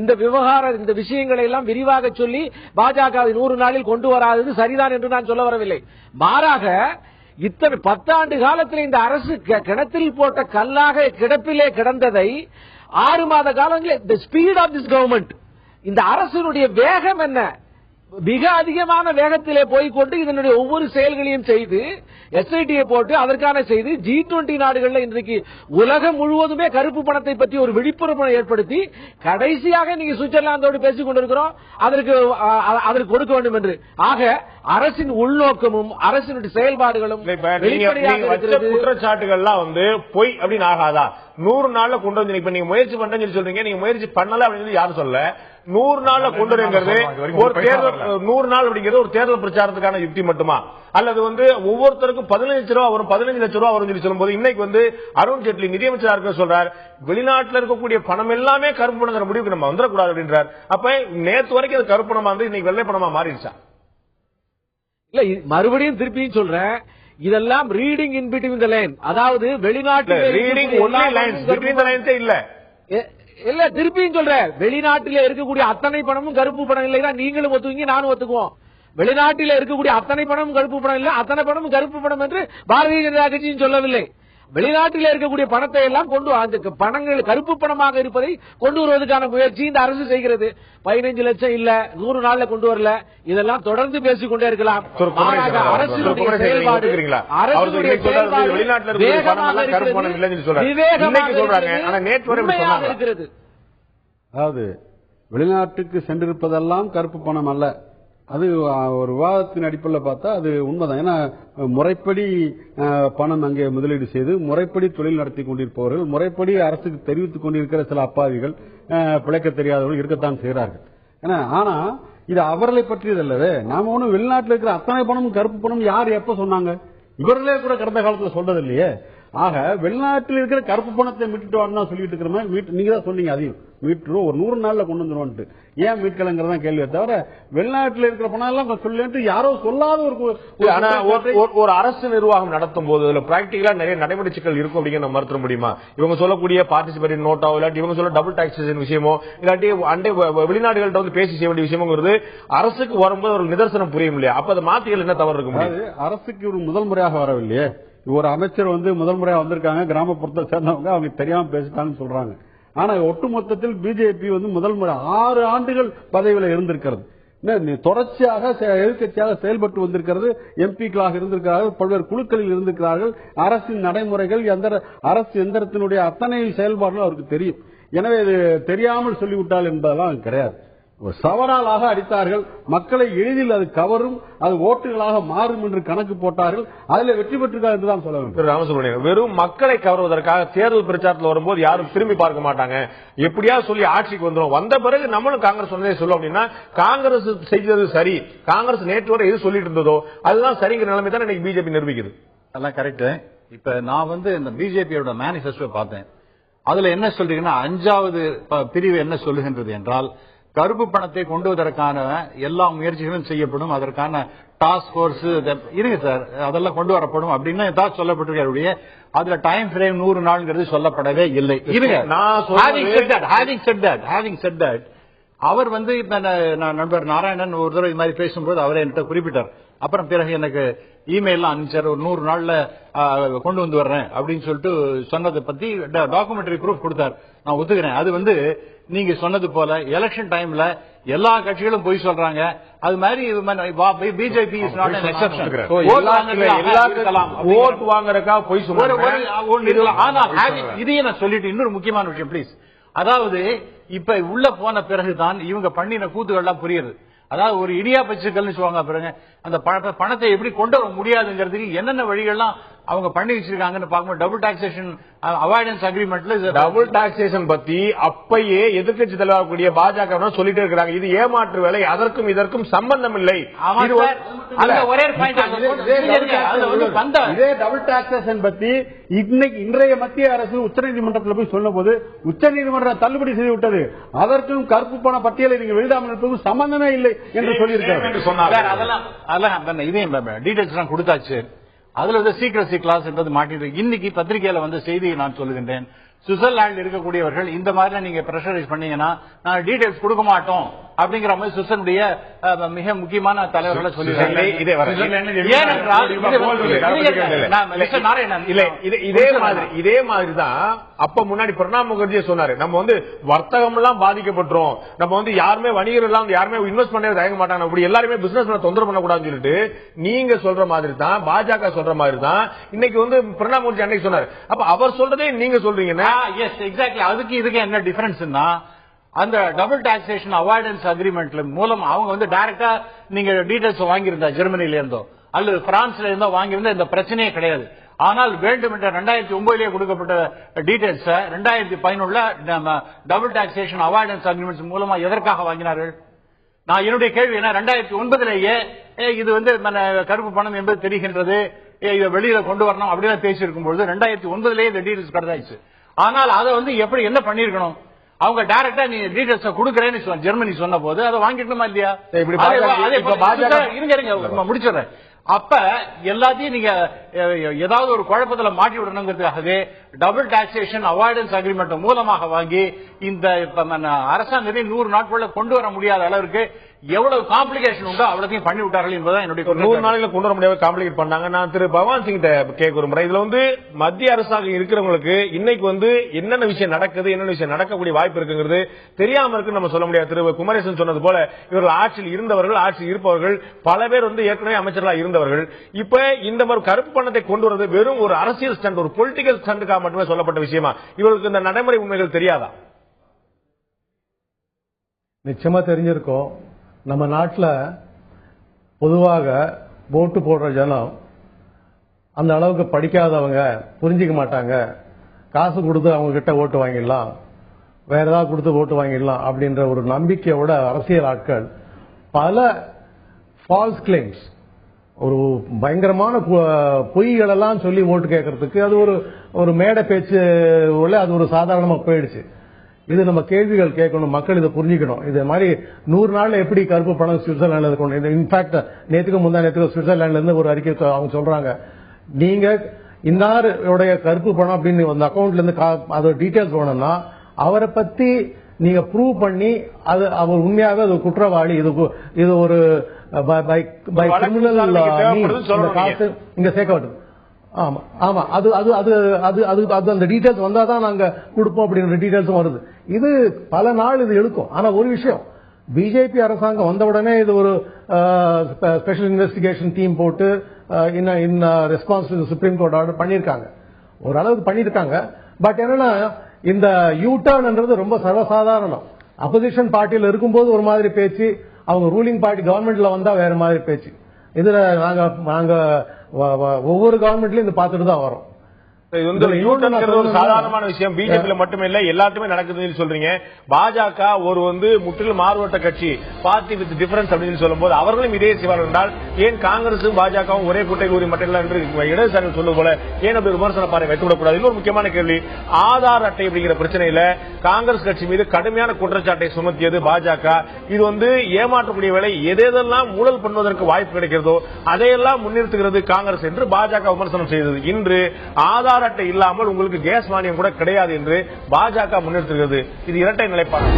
இந்த விவகாரம், இந்த விஷயங்களை எல்லாம் விரிவாக சொல்லி பாஜக 100 நாளில் கொண்டு வராதது சரிதான் என்று நான் சொல்ல வரவில்லை. மாறாக இத்தனை 10 ஆண்டு காலத்தில் இந்த அரசு கிணத்தில் போட்ட கல்லாக கிடப்பிலே கிடந்ததை 6 மாத காலங்களில் the speed of this government, இந்த அரசினுடைய வேகம் என்ன, மிக அதிகமான வேகத்திலே போய்கொண்டு இதனுடைய ஒவ்வொரு செயல்களையும் செய்து எஸ்ஐடியை போட்டு அதற்கான செய்து G20 நாடுகளில் இன்றைக்கு உலகம் முழுவதுமே கருப்பு பணத்தை பற்றி ஒரு விழிப்புணர்வை ஏற்படுத்தி கடைசியாக நீங்க சுவிட்சர்லாந்தோடு பேசிக் கொண்டிருக்கிறோம் அதற்கு கொடுக்க வேண்டும் என்று. ஆக அரசின் உள்நோக்கமும் அரசினுடைய செயல்பாடுகளும் குற்றச்சாட்டுகள்லாம் பொய் அப்படின்னு ஆகாதா? 100 நாள்ல கொண்டு வந்து இப்ப நீங்க முயற்சி பண்றேன்னு சொல்றீங்க. நீங்க முயற்சி பண்ணல அப்படின்னு யாரும் சொல்ல. 100 நாள்ல கொண்டு வருங்கிறது ஒரு தேர்தல், 100 நாள் அப்படிங்கிறது ஒரு தேர்தல் பிரச்சாரத்துக்கான யுக்தி மட்டுமா? அல்லது ஒவ்வொருத்தருக்கும் 15 லட்சம் ரூபாய் வரும், 15 லட்சம் ரூபாய் வரும் சொல்லும் போது இன்னைக்கு அருண் ஜேட்லி நிதியமைச்சராக சொல்றார், வெளிநாட்டில் இருக்கக்கூடிய பணம் எல்லாமே கருப்பு பணங்கிற முடிவுக்கு நம்ம வந்துடக்கூடாது அப்படின்றார். அப்ப நேற்று வரைக்கும் அது கருப்பு பணமா இருந்து இன்னைக்கு வெள்ளை பணமா மாறிடுச்சா? இல்ல, மறுபடியும் திருப்பியும் சொல்றேன், இதெல்லாம் reading in between the line. அதாவது வெளிநாட்டில் reading only lines between the lines இல்ல. இல்ல, திருப்பியும் சொல்றேன், வெளிநாட்டில இருக்கக்கூடிய அத்தனை பணமும் கருப்பு பணம் இல்லைன்னா நீங்களும் ஒத்துவீங்க, நானும் ஒத்துக்குவோம். வெளிநாட்டில் இருக்கக்கூடிய அத்தனை பணமும் கருப்பு பணம் இல்ல, அத்தனை பணமும் கருப்பு பணம் என்று பாரதிய ஜனதா கட்சியும் சொல்லவில்லை. வெளிநாட்டில் இருக்கக்கூடிய பணத்தை எல்லாம் கொண்டு அந்த பணங்கள் கருப்பு பணமாக இருப்பதை கொண்டு வருவதற்கான முயற்சி இந்த அரசு செய்கிறது. 15 லட்சம் இல்ல, 100 நாள்ல கொண்டு வரல. இதெல்லாம் தொடர்ந்து பேசிக்கொண்டே இருக்கலாம். அதாவது வெளிநாட்டுக்கு சென்றிருப்பதெல்லாம் கருப்பு பணம் அல்ல. அது ஒரு விவாதத்தின் அடிப்படையில் பார்த்தா அது உண்மைதான். ஏன்னா முறைப்படி பணம் அங்கே முதலீடு செய்து முறைப்படி தொழில் நடத்தி கொண்டிருப்பவர்கள், முறைப்படி அரசுக்கு தெரிவித்துக் கொண்டிருக்கிற சில அப்பாவிகள், பிழைக்க தெரியாதவர்கள் இருக்கத்தான் செய்கிறார்கள். ஆனா இது அவர்களை பற்றியது அல்லவே. நாம ஒன்னும் வெளிநாட்டில் இருக்கிற அத்தனை பணமும் கருப்பு பணம் யார் எப்ப சொன்னாங்க? இவர்களே கூட கடந்த காலத்தில் சொல்றது இல்லையே. ஆக வெளிநாட்டில் இருக்கிற கருப்பு பணத்தை மீட்டுட்டு வரணும் சொல்லிட்டு இருக்கிற மாதிரி நீங்க தான் சொன்னீங்க. அதையும் மீட்டுரும் ஒரு 100 நாள்ல கொண்டு வந்துருவோம். ஏன் மீட்கலங்கிறதா கேள்வியை தவிர வெளிநாட்டில் இருக்கிற பணம் எல்லாம் சொல்லிட்டு யாரோ சொல்லாத ஒரு அரசு நிர்வாகம் நடத்தும் போது அதுல பிராக்டிகலா நிறைய நடைமுறை சிக்கல் இருக்கும் அப்படிங்கிற மறுத்த முடியுமா? இவங்க சொல்லக்கூடிய பார்ட்டிசிபேட்டரி நோட்டோ இல்லாட்டி இவங்க சொல்ல டபுள் டாக்ஸேஷன் விஷயமோ இல்லாட்டி அண்டை வெளிநாடுகள்கிட்ட பேசி செய்ய வேண்டிய விஷயமோங்கிறது அரசுக்கு வரும்போது ஒரு நிதர்சனம் புரியும் இல்லையா? அப்ப அதை மாத்திகள் என்ன தவறு இருக்க முடியாது? அரசுக்கு ஒரு முதல் முறையாக வரவில்லையே. ஒரு அமைச்சர் முதல் முறையா வந்திருக்காங்க, கிராமப்புறத்தை சேர்ந்தவங்க, அவங்க தெரியாம பேசிட்டாங்கன்னு சொல்றாங்க. ஆனா ஒட்டுமொத்தத்தில் பிஜேபி முதல் முறை 6 ஆண்டுகள் பதவியில் இருந்திருக்கிறது. தொடர்ச்சியாக எதிர்கட்சியாக செயல்பட்டு வந்திருக்கிறது. எம்பிக்களாக இருந்திருக்கிறார்கள், பல்வேறு குழுக்களில் இருந்திருக்கிறார்கள். அரசின் நடைமுறைகள், அரசு எந்திரத்தினுடைய அத்தனை செயல்பாடுகளும் அவருக்கு தெரியும். எனவே இது தெரியாமல் சொல்லிவிட்டால் என்பதெல்லாம் கிடையாது. சவராலாக அடித்தார்கள். மக்களை எளிதில் அது கவரும், அது ஓட்டுகளாக மாறும் என்று கணக்கு போட்டார்கள். அதில் வெற்றி பெற்றிருக்கார் என்றுதான் சொல்ல வேண்டும். ராமசுப்ரமணியன், வெறும் மக்களை கவர்வதற்காக தேர்தல் பிரச்சாரத்தில் வரும்போது யாரும் திரும்பி பார்க்க மாட்டாங்க. எப்படியா சொல்லி ஆட்சிக்கு வந்துடும், வந்த பிறகு நம்மளும் காங்கிரஸ் சொன்னதே சொல்லும் அப்படின்னா காங்கிரஸ் செய்தது சரி, காங்கிரஸ் நேற்று வரை எது சொல்லிட்டு இருந்ததோ அதுதான் சரிங்கிற நிலைமை தான் இன்னைக்கு பிஜேபி நிரூபிக்குது. அதெல்லாம் கரெக்ட். இப்ப நான் இந்த பிஜேபியோட மேனிபெஸ்டோ பார்த்தேன். அதுல என்ன சொல்றீங்கன்னா 5வது பிரிவு என்ன சொல்லுகின்றது என்றால், கருப்பு பணத்தை கொண்டு வருவதற்கான எல்லா முயற்சிகளும் செய்யப்படும், அதற்கான டாஸ்க் போர்ஸ் இருக்கு சார், அதெல்லாம் கொண்டு வரப்படும் அப்படின்னு தான் சொல்லப்பட்டிருக்க. அதுல டைம் பிரேம் 100 நாள்ங்கிறது சொல்லப்படவே இல்லை. அவர் நண்பர் நாராயணன் ஒரு தடவை இது மாதிரி பேசும்போது அவரே என்கிட்ட குறிப்பிட்டார். அப்புறம் பிறகு எனக்கு இமெயில் அனுப்பிச்சார், ஒரு 100 நாள்ல கொண்டு வந்து வர்றேன் அப்படின்னு சொல்லிட்டு சொன்னதை பத்தி டாக்குமெண்டரி ப்ரூஃப் கொடுத்தார். நான் ஒத்துக்கிறேன். அது நீங்க சொன்னது போல எலெக்ஷன் டைம்ல எல்லா கட்சிகளும் போய் சொல்றாங்க. அது மாதிரி BJP is not an exception. Vote வாங்குறதுக்கா போய் சொல்றாங்க. ஆனால் இதையே நான் சொல்லிட்டு இன்னொரு முக்கியமான விஷயம் ப்ளீஸ். அதாவது இப்ப உள்ள போன பிறகுதான் இவங்க பண்ணின கூத்துகள் எல்லாம் புரியுது. அதாவது ஒரு இடியா பச்சுக்கள்னு சொல்லுவாங்க. பிறகு அந்த பணத்தை எப்படி கொண்டு வர முடியாதுங்கிறதுக்கு என்னென்ன வழிகள்லாம் அவங்க பண்ணி வச்சிருக்காங்கன்னு பார்க்கும்போது டபுள் டாக்ஸேஷன் அவாய்டன்ஸ் அக்ரிமெண்ட்ல டபுள் டாக்ஸேஷன் பத்தி அப்பயே எதிர்க்கட்சி தலைவராகக்கூடிய பாஜக சொல்லிட்டு இருக்கிறாங்க. இது ஏமாற்று வேலை, அதற்கும் இதற்கும் சம்பந்தம் இல்லை. ஒரே இதே டபுள் டாக்ஸேஷன் பத்தி இன்றைய மத்திய அரசு உச்சநீதிமன்றத்தில் போய் சொன்னபோது உச்சநீதிமன்றம் தள்ளுபடி செய்து விட்டது. அதற்கும் கருப்பு பண பட்டியலை நீங்க வெளியிடாமல் இருப்பதும் சம்பந்தமே இல்லை என்று சொல்லியிருக்காங்க. அதெல்லாம் இதையும் டீடைல்ஸ் எல்லாம் கொடுத்தாச்சு. அதுல வந்து சீக்ரெசி கிளாஸ் என்பது மாட்டிட்டு இன்னைக்கு பத்திரிகையில வந்து செய்தியை நான் சொல்லுகின்றேன். சுவிட்சர்லாந்து இருக்கக்கூடியவர்கள் இந்த மாதிரி நீங்க பிரஷரைஸ் பண்ணீங்கன்னா நான் டீடைல்ஸ் கொடுக்க மாட்டோம் அப்படிங்கிற மாதிரி சுவிட்சர்லாந்துடைய மிக முக்கியமான தலைவர்களை சொல்லியிருக்காங்க. இதே மாதிரிதான் அப்ப முன்னாடி பிரணாப் முகர்ஜியை சொன்னாரு, நம்ம வந்து வர்த்தகம் எல்லாம் பாதிக்கப்பட்டோம், நம்ம வந்து யாருமே வணிகர் எல்லாம் யாருமே இன்வெஸ்ட் பண்ண தயங்க மாட்டாங்க, அப்படி எல்லாருமே பிசினஸ் தொந்தரவு பண்ணக்கூடாதுன்னு சொல்லிட்டு நீங்க சொல்ற மாதிரி தான் பாஜக சொல்ற மாதிரி தான் இன்னைக்கு வந்து பிரணாப் முகர்ஜி அன்னைக்கு சொன்னாரு. அப்ப அவர் சொல்றதே நீங்க சொல்றீங்கன்னா அதுக்கு இதுக்கு என்ன டிஃபரன்ஸ்னா அந்த டபுள் டாக்ஸேஷன் அவாய்டன்ஸ் அக்ரிமெண்ட்ல மூலம் அவங்க வந்து டைரக்டா நீங்க டீடைல்ஸ் வாங்கியிருந்தா ஜெர்மனில இருந்தோ அல்லது பிரான்ஸ்ல இருந்தோ வாங்கியிருந்தா இந்த பிரச்சனையே கிடையாது. ஆனால் வேண்டும் என்ற 2009 கொடுக்கப்பட்ட details 2011 double taxation avoidance agreements மூலமா எதற்காக வாங்கினார்கள்? நான் என்னுடைய கேள்வி என்ன, 2009 இது வந்து கருப்பு பணம் என்பது தெரிகின்றது, இதை வெளியில கொண்டு வரணும் அப்படின்னு பேசியிருக்கும் பொழுது 2009 இந்த டீடைல்ஸ் கிடைச்சாச்சு. ஆனால் அதை வந்து எப்படி என்ன பண்ணிருக்கணும்? அவங்க டைரக்டா நீ டீடைல்ஸ் கொடுக்கறேன்னு ஜெர்மனி சொன்ன போது அதை வாங்கிக்கணுமா இல்லையா? இருங்க முடிச்சிடுறேன். அப்ப எல்லாத்தையும் நீங்க ஏதாவது ஒரு குழப்பத்துல மாட்டி விடணுங்கிறதுக்காகவே டபுள் டாக்ஸேஷன் அவாய்டன்ஸ் அக்ரிமெண்ட் மூலமாக வாங்கி இந்த அரசாங்கத்தை 100 நாட்களுக்குள்ள கொண்டு வர முடியாத அளவுக்கு எவ்வளவு காம்ப்ளிகேஷன் உண்டோ அவ்வளவு பண்ணி விட்டார்கள் என்பதுதான் என்னுடைய 100 நாளையில கொண்டு வர முடியாத காம்ப்ளிகேட் பண்ணாங்க. நான் திரு பகவான் சிங் கேட்க விரும்புறேன், இதுல வந்து மத்திய அரசாங்கம் இருக்கிறவங்களுக்கு இன்னைக்கு வந்து என்னென்ன விஷயம் நடக்குது, என்னென்ன விஷயம் நடக்கக்கூடிய வாய்ப்பு இருக்குங்கிறது தெரியாம இருக்குன்னு நம்ம சொல்ல முடியாது. திரு குமரேசன் சொன்னது போல இவர்கள் ஆட்சியில் இருந்தவர்கள், ஆட்சியில் இருப்பவர்கள் பல பேர் வந்து ஏற்கனவே அமைச்சர்களாக இருந்தவர்கள். இப்ப இந்த மாதிரி கருப்பு பணத்தை கொண்டு வருவது வெறும் ஒரு அரசியல் ஸ்டண்ட், ஒரு பொலிட்டிக்கல் ஸ்டண்டுக்காக மட்டுமே சொல்லப்பட்ட விஷயமா? இவர்களுக்கு இந்த நடைமுறை உண்மைகள் தெரியாதா? நிச்சயமா தெரிஞ்சிருக்கோம். நம்ம நாட்டில் பொதுவாக ஓட்டு போடுற ஜனம் அந்த அளவுக்கு படிக்காதவங்க, புரிஞ்சிக்க மாட்டாங்க. காசு கொடுத்து அவங்க கிட்ட ஓட்டு வாங்கிடலாம், வேற ஏதாவது கொடுத்து ஓட்டு வாங்கிடலாம் அப்படின்ற ஒரு நம்பிக்கையோட அரசியல் ஆட்கள் பல ஃபால்ஸ் கிளைம்ஸ், ஒரு பயங்கரமான பொய்கள் எல்லாம் சொல்லி ஓட்டு கேட்கறதுக்கு அது ஒரு மேடை பேச்சு அது ஒரு சாதாரணமா போயிடுச்சு. இது நம்ம கேள்விகள் கேட்கணும், மக்கள் இதை புரிஞ்சுக்கணும். இது மாதிரி 100 நாள்ல எப்படி கருப்பு பணம் சுவிட்சர்லாந்துல கொண்டு, இன்ஃபேக்ட் நேற்றுக்கு முந்தா நேற்றுக்கு சுவிட்சர்லாந்துல இருந்து ஒரு அறிக்கை அவங்க சொல்றாங்க, நீங்க இன்னாருடைய கருப்பு பணம் அப்படின்னு அந்த அக்கௌண்ட்ல இருந்து அதோட டீடைல்ஸ் வேணும்னா அவரை பத்தி நீங்க ப்ரூவ் பண்ணி அது அவர் உண்மையாவே அது குற்றவாளி, இது ஒரு காசு இங்க சேர்க்க வருது. ஆமா ஆமா அது அது அது அது அது அது அந்த டீடைல்ஸ் வந்தாதான் நாங்க கொடுப்போம் அப்படின்ற டீடைல்ஸும் வருது. இது பல நாள் இது எடுக்கும். ஆனா ஒரு விஷயம், பிஜேபி அரசாங்கம் வந்த உடனே இது ஒரு ஸ்பெஷல் இன்வெஸ்டிகேஷன் டீம் போட்டு இன் response to supreme court order பண்ணிருக்காங்க, ஓரளவுக்கு பண்ணிருக்காங்க. பட் என்னன்னா இந்த யூ டர்ன்ன்றது ரொம்ப சர்வசாதாரணம். அப்போசிஷன் பார்ட்டியில் இருக்கும்போது ஒரு மாதிரி பேச்சு, அவங்க ரூலிங் பார்ட்டி கவர்மெண்ட்ல வந்தா வேற மாதிரி பேச்சு. இதுல நாங்க ஒவ்வொரு கவர்மெண்ட்லயும் இந்த பார்த்துட்டு தான் வரோம். ஒரு சாதாரணமான விஷயம் பிஜேபி மட்டுமே இல்ல, எல்லாத்துமே நடக்குதுன்னு சொல்றீங்க. பாஜக ஒரு வந்து முற்றிலும் மாறுபட்ட கட்சி, பார்ட்டி வித் டிஃபரன்ஸ் அப்படின்னு சொல்லும் போது அவர்களும் இதே செய்வார்கள் என்றால் ஏன் காங்கிரசும் பாஜகவும் ஒரே குட்டை கூறி மட்டும் இல்ல என்று இடதுசாரி சொல்வது போல ஏன் அப்படி விமர்சன பார்வை வைத்துவிடக்கூடாது? இன்னொரு முக்கியமான கேள்வி, ஆதார் அட்டை அப்படிங்கிற பிரச்சனையில காங்கிரஸ் கட்சி மீது கடுமையான குற்றச்சாட்டை சுமத்தியது பாஜக. இது வந்து ஏமாற்றக்கூடிய வேலை, எதெல்லாம் ஊழல் பண்ணுவதற்கு வாய்ப்பு கிடைக்கிறதோ அதையெல்லாம் முன்னிறுத்துகிறது காங்கிரஸ் என்று பாஜக விமர்சனம் செய்தது. இன்று ஆதார் அட்டை இல்லாமல் உங்களுக்கு கேஸ் மானியம் கூட கிடையாது என்று பாஜக முன்னிறுத்துகிறது. இது இரட்டை நிலைப்பாடு.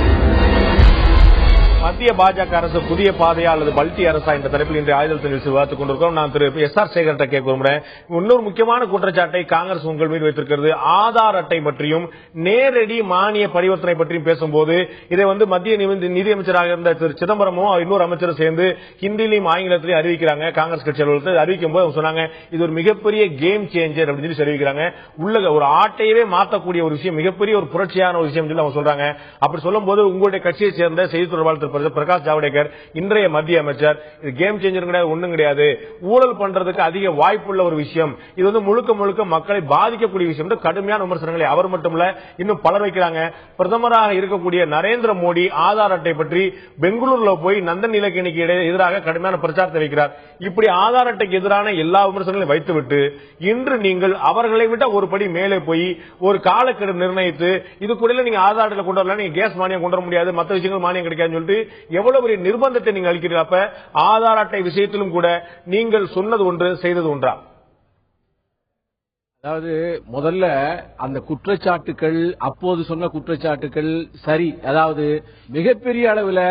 மத்திய பாஜக அரசு புதிய பாதையா அல்லது பல்டி அரசா என்ற தலைப்பில் இன்று ஆயுதத்தில் விவாதித்துக் கொண்டிருக்கிறோம். நான் திரு எஸ்.ஆர். சேகர்கிட்ட கேட்க விரும்புகிறேன். இன்னொரு முக்கியமான குற்றச்சாட்டை காங்கிரஸ் உங்கள் மீது வைத்திருக்கிறது. ஆதார் அட்டை பற்றியும் நேரடி மானிய பரிவர்த்தனை பற்றியும் பேசும்போது இதை வந்து மத்திய நிதியமைச்சராக இருந்த திரு சிதம்பரமும் இன்னொரு அமைச்சரும் சேர்ந்து ஹிந்தியிலும் ஆங்கிலத்திலையும் அறிவிக்கிறாங்க. காங்கிரஸ் கட்சி அலுவலகத்தில் அறிவிக்கும் போது சொன்னாங்க இது ஒரு மிகப்பெரிய கேம் சேஞ்சர் அப்படின்னு சொல்லி அறிவிக்கிறாங்க. உள்ள ஒரு ஆட்டையவே மாற்றக்கூடிய ஒரு விஷயம், மிகப்பெரிய ஒரு புரட்சியான ஒரு விஷயம் சொல்லி அவங்க சொல்றாங்க. அப்படி சொல்லும் போது உங்களுடைய கட்சியை சேர்ந்த செய்தி தொடர்பாளர் முதல்வர் பிரகாஷ் ஜவடேகர், இன்றைய மத்திய அமைச்சர், இது கேம் சேஞ்சர் கிடையாது, ஒண்ணும் கிடையாது, ஊழல் பண்றதுக்கு அதிக வாய்ப்புள்ள ஒரு விஷயம், இது வந்து முழுக்க முழுக்க மக்களை பாதிக்கக்கூடிய விஷயம் என்று கடுமையான விமர்சனங்களை அவர் மட்டுமல்ல இன்னும் பலர் வைக்கிறாங்க. பிரதமராக இருக்கக்கூடிய நரேந்திர மோடி ஆதார் அட்டை பற்றி பெங்களூருல போய் நந்தன் நிலக்கணிக்கு எதிராக கடுமையான பிரச்சாரத்தை வைக்கிறார். இப்படி ஆதார் அட்டைக்கு எதிரான எல்லா விமர்சனங்களையும் வைத்துவிட்டு இன்று நீங்கள் அவர்களை விட ஒரு படி மேலே போய் ஒரு காலக்கெடு நிர்ணயித்து இது கூட நீங்க ஆதார் அட்டையில கொண்டு வரலாம், நீங்க கேஸ் மானியம் கொண்டு வர முடியாது, மற்ற விஷயங்கள் மானியம் கிடைக்காதுன்னு சொல்லிட்டு எவ்வளவு பெரிய நிர்பந்தத்தை நீங்க அளிக்கிறீங்க. அப்ப ஆதார் அட்டை விஷயத்திலும் கூட நீங்கள் சொன்னது ஒன்று செய்தது ஒன்றா? அதாவது முதல்ல அந்த குற்றச்சாட்டுகள், அப்போது சொன்ன குற்றச்சாட்டுகள் சரி. அதாவது மிகப்பெரிய அளவில்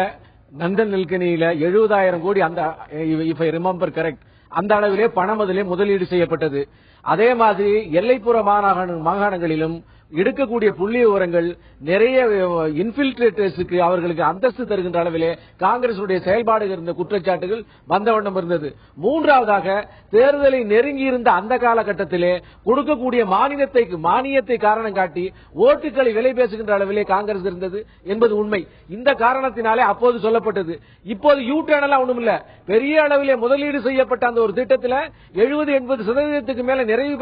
நந்தன் நில்கனியில 70,000 கோடி, அந்த இஃப் ஐ ரிமெம்பர் கரெக்ட், அந்த அளவிலே பணம் அதிலே முதலீடு செய்யப்பட்டது. அதே மாதிரி எல்லைப்புற மாகாணங்களிலும் எடுக்கக்கூடிய புள்ளி விவரங்கள் நிறைய இன்ஃபில்ட்ரேட்டர்ஸுக்கு அவர்களுக்கு அந்தஸ்து தருகின்ற அளவிலே காங்கிரசுடைய செயல்பாடு இருந்த குற்றச்சாட்டுகள் வந்தவண்ணம் இருந்தது. மூன்றாவதாக தேர்தலை நெருங்கி இருந்த அந்த காலகட்டத்திலே கொடுக்கக்கூடிய மானியத்தை காரணம் காட்டி ஓட்டுகளை விலை பேசுகின்ற அளவிலே காங்கிரஸ் இருந்தது என்பது உண்மை. இந்த காரணத்தினாலே அப்போது சொல்லப்பட்டது. இப்போது யூ டர்ன் எல்லாம் ஒண்ணும் இல்ல, பெரிய அளவிலே முதலீடு செய்யப்பட்ட அந்த ஒரு திட்டத்தில் 70-80% மேல நிறைவு